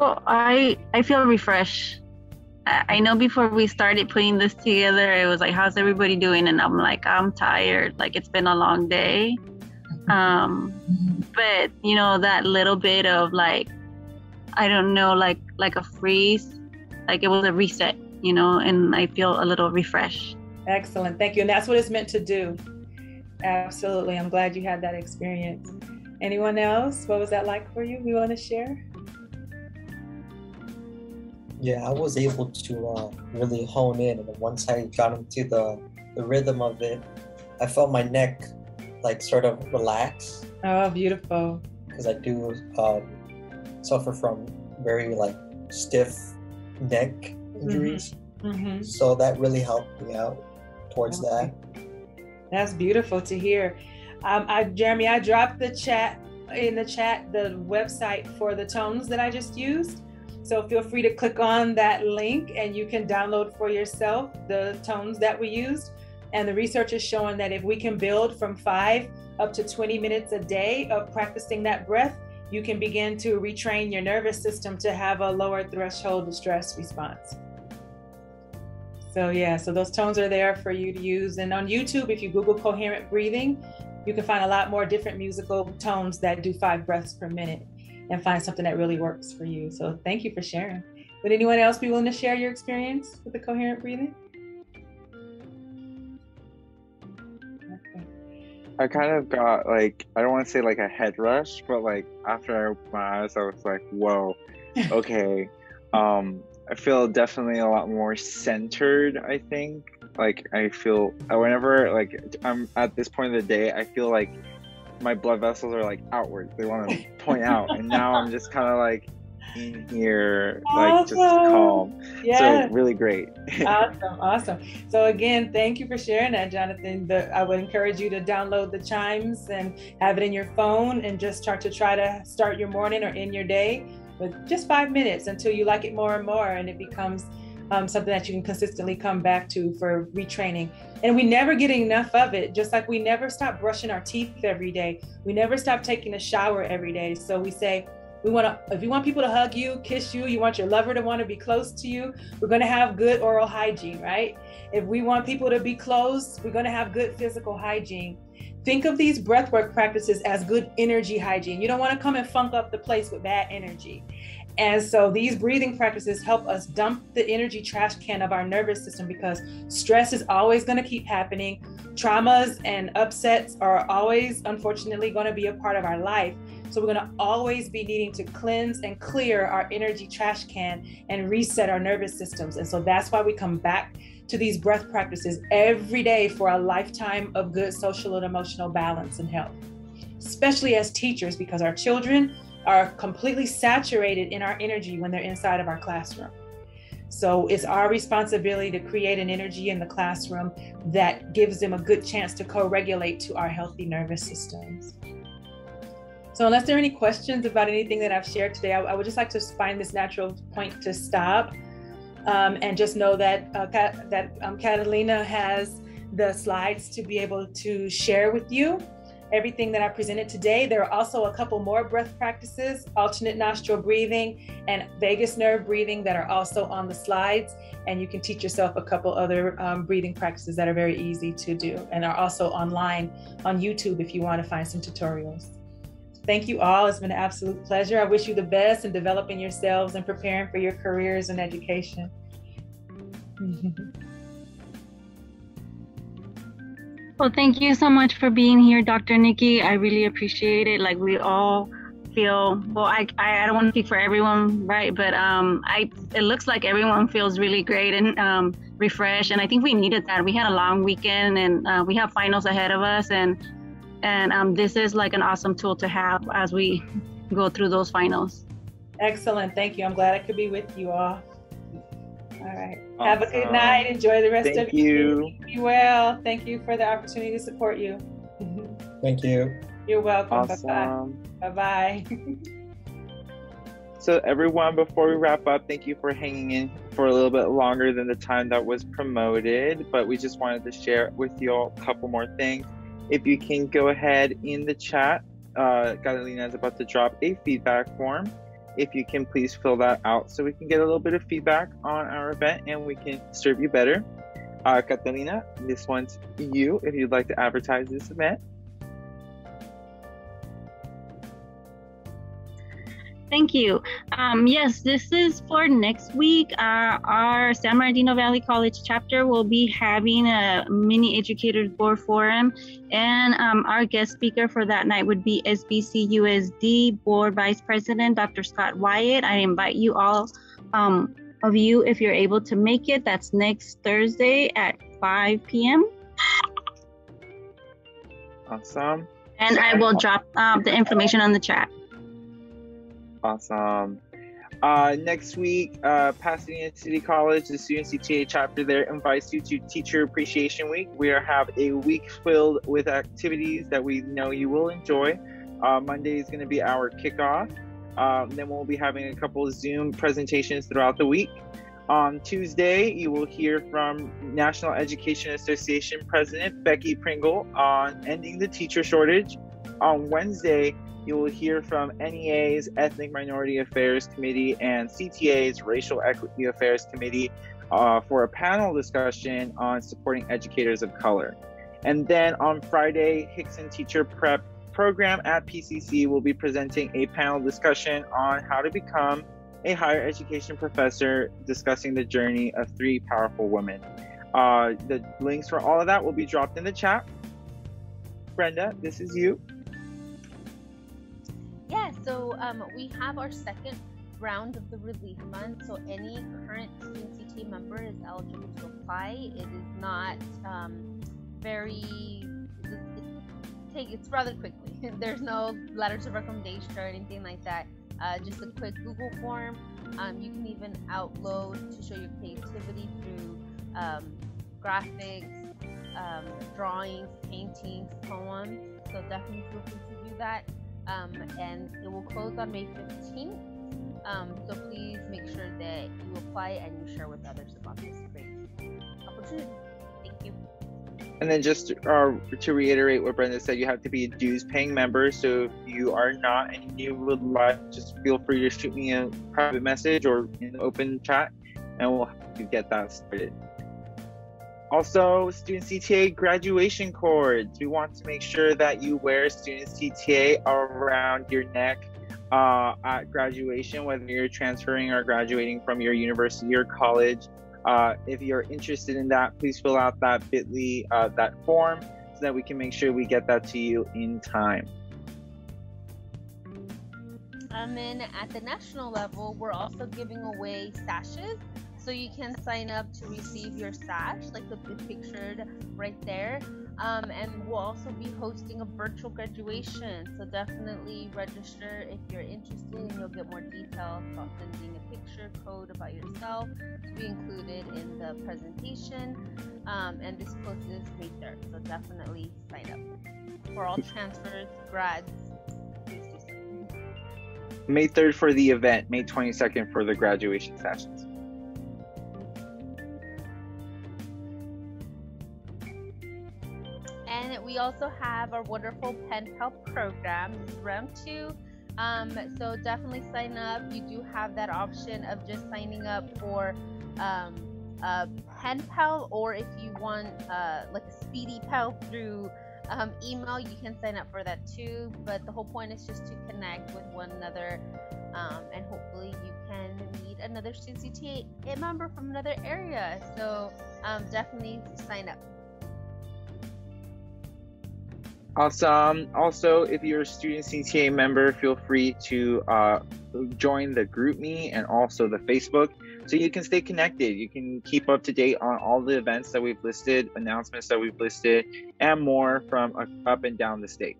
Speaker 3: Well, I feel refreshed. I know before we started putting this together, it was like, how's everybody doing? And I'm like, I'm tired. Like, it's been a long day. But, you know, that little bit of like, I don't know, like a freeze, like it was a reset, you know, and I feel a little refreshed.
Speaker 8: Excellent. Thank you. And that's what it's meant to do. Absolutely. I'm glad you had that experience. Anyone else? What was that like for you? You want to share?
Speaker 4: Yeah, I was able to really hone in, and once I got into the rhythm of it, I felt my neck like sort of relax.
Speaker 8: Oh, beautiful.
Speaker 4: Because I do suffer from very like stiff neck injuries.
Speaker 8: Mm-hmm.
Speaker 4: So that really helped me out towards that.
Speaker 8: That's beautiful to hear. Jeremy, I dropped the chat the website for the tones that I just used. So feel free to click on that link and you can download for yourself the tones that we used. And the research is showing that if we can build from 5 up to 20 minutes a day of practicing that breath, you can begin to retrain your nervous system to have a lower threshold of stress response. So yeah, so those tones are there for you to use. And on YouTube, if you Google Coherent Breathing, you can find a lot more different musical tones that do 5 breaths per minute and find something that really works for you. So thank you for sharing. Would anyone else be willing to share your experience with the coherent breathing? Okay.
Speaker 2: I kind of got like, I don't want to say like a head rush, but like after I opened my eyes, I was like, whoa, okay. I feel definitely a lot more centered, I think. Like I feel, whenever like I'm at this point of the day, I feel like my blood vessels are like outward. They want to point out. And now I'm just kind of like in here, like just calm. Yeah. So really great.
Speaker 8: Awesome. So again, thank you for sharing that, Jonathan. I would encourage you to download the chimes and have it in your phone and just try to start your morning or end your day with just 5 minutes until you like it more and more, and it becomes something that you can consistently come back to for retraining. And we never get enough of it, just like we never stop brushing our teeth every day. We never stop taking a shower every day. So we say, if you want people to hug you, kiss you, you want your lover to want to be close to you, we're going to have good oral hygiene, right? If we want people to be close, we're going to have good physical hygiene. Think of these breathwork practices as good energy hygiene. You don't want to come and funk up the place with bad energy. And so these breathing practices help us dump the energy trash can of our nervous system, because stress is always going to keep happening. Traumas and upsets are always, unfortunately, going to be a part of our life. So we're going to always be needing to cleanse and clear our energy trash can and reset our nervous systems. And so that's why we come back to these breath practices every day for a lifetime of good social and emotional balance and health, especially as teachers, because our children are completely saturated in our energy when they're inside of our classroom. So it's our responsibility to create an energy in the classroom that gives them a good chance to co-regulate to our healthy nervous systems. So unless there are any questions about anything that I've shared today, I would just like to find this natural point to stop and just know that Catalina has the slides to be able to share with you everything that I presented today. There are also a couple more breath practices, alternate nostril breathing and vagus nerve breathing, that are also on the slides. And you can teach yourself a couple other breathing practices that are very easy to do and are also online on YouTube if you want to find some tutorials. Thank you all. It's been an absolute pleasure. I wish you the best in developing yourselves and preparing for your careers in education.
Speaker 3: Well, thank you so much for being here, Dr. Niki. I really appreciate it. Like, we all feel, well, I don't want to speak for everyone, right? But it looks like everyone feels really great and refreshed. And I think we needed that. We had a long weekend and we have finals ahead of us. And this is like an awesome tool to have as we go through those finals.
Speaker 8: Excellent. Thank you. I'm glad I could be with you all. All right. Awesome. Have a good night. Enjoy the rest of your day. Be well. Thank you for the opportunity to support you.
Speaker 4: Thank you.
Speaker 8: You're welcome.
Speaker 2: Awesome.
Speaker 8: Bye-bye. Bye-bye.
Speaker 2: So everyone, before we wrap up, thank you for hanging in for a little bit longer than the time that was promoted, but we just wanted to share with you all a couple more things. If you can go ahead in the chat, Catalina is about to drop a feedback form. If you can please fill that out so we can get a little bit of feedback on our event and we can serve you better. Catalina, this one's you if you'd like to advertise this event.
Speaker 3: Thank you. Yes, this is for next week. Our San Bernardino Valley College chapter will be having a mini educators board forum, and our guest speaker for that night would be SBCUSD Board Vice President Dr. Scott Wyatt. I invite you all of you, if you're able to make it. That's next Thursday at 5 p.m.
Speaker 2: Awesome.
Speaker 3: And I will drop the information on the chat.
Speaker 2: Awesome. Next week, Pasadena City College, the Student CTA chapter there invites you to Teacher Appreciation Week. We have a week filled with activities that we know you will enjoy. Monday is going to be our kickoff. Then we'll be having a couple of Zoom presentations throughout the week. On Tuesday, you will hear from National Education Association President Becky Pringle on ending the teacher shortage. On Wednesday, you will hear from NEA's Ethnic Minority Affairs Committee and CTA's Racial Equity Affairs Committee for a panel discussion on supporting educators of color. And then on Friday, Hickson Teacher Prep Program at PCC will be presenting a panel discussion on how to become a higher education professor, discussing the journey of 3 powerful women. The links for all of that will be dropped in the chat. Brenda, this is you.
Speaker 1: Yeah, so we have our second round of the relief fund. So any current student CTA member is eligible to apply. It is not it's rather quickly. There's no letters of recommendation or anything like that. Just a quick Google form. You can even upload to show your creativity through graphics, drawings, paintings, poems. So definitely feel free to do that. And it will close on May 15th. So please make sure that you apply and you share with others about this great opportunity. Thank you.
Speaker 2: And then just to reiterate what Brenda said, you have to be a dues paying member. So if you are not and you would like, just feel free to shoot me a private message or in the open chat and we'll help you get that started. Also, Student CTA graduation cords. We want to make sure that you wear Student CTA around your neck at graduation, whether you're transferring or graduating from your university or college. If you're interested in that, please fill out that bit.ly, that form, so that we can make sure we get that to you in time.
Speaker 1: And at the national level, we're also giving away sashes. So you can sign up to receive your sash, like the pictured right there. And we'll also be hosting a virtual graduation. So definitely register if you're interested, and you'll get more details about sending a picture code about yourself to be included in the presentation. And this closes May 3rd. So definitely sign up. For all transfers, grads, please do so.
Speaker 2: May 3rd for the event, May 22nd for the graduation sessions.
Speaker 1: And we also have our wonderful pen pal program. This is round 2. So definitely sign up. You do have that option of just signing up for a pen pal, or if you want like a speedy pal through email, you can sign up for that too. But the whole point is just to connect with one another, and hopefully you can meet another student CTA member from another area. So definitely sign up.
Speaker 2: Awesome. Also, if you're a student CTA member, feel free to join the GroupMe and also the Facebook, so you can stay connected. You can keep up to date on all the events that we've listed, announcements that we've listed, and more from up and down the state.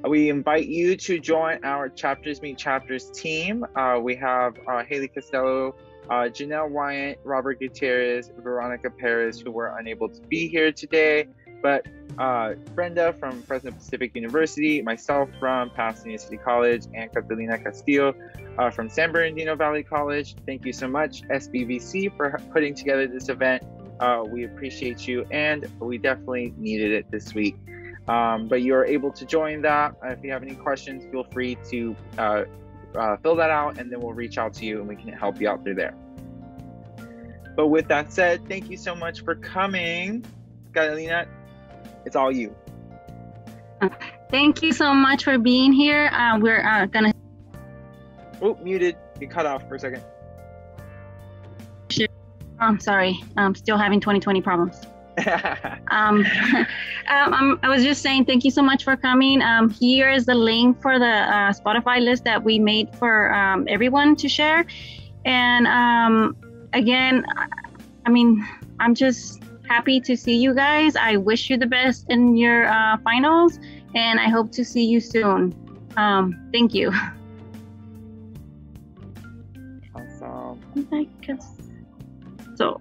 Speaker 2: We invite you to join our Chapters Meet Chapters team. We have Haley Costello, Janelle Wyatt, Robert Gutierrez, Veronica Perez, who were unable to be here today, but Brenda from Fresno Pacific University, myself from Pasadena City College, and Catalina Castillo from San Bernardino Valley College. Thank you so much, SBVC, for putting together this event. We appreciate you, and we definitely needed it this week. But you are able to join that. If you have any questions, feel free to fill that out, and then we'll reach out to you and we can help you out through there. But with that said, thank you so much for coming. Catalina, it's all you.
Speaker 3: Thank you so much for being here. We're gonna.
Speaker 2: Oh, muted. You cut off for a second.
Speaker 3: I'm sorry. I'm still having 2020 problems. I was just saying thank you so much for coming. Here is the link for the Spotify list that we made for everyone to share. And again, I mean, I'm just happy to see you guys. I wish you the best in your finals, and I hope to see you soon. Thank you.
Speaker 2: Awesome.
Speaker 3: So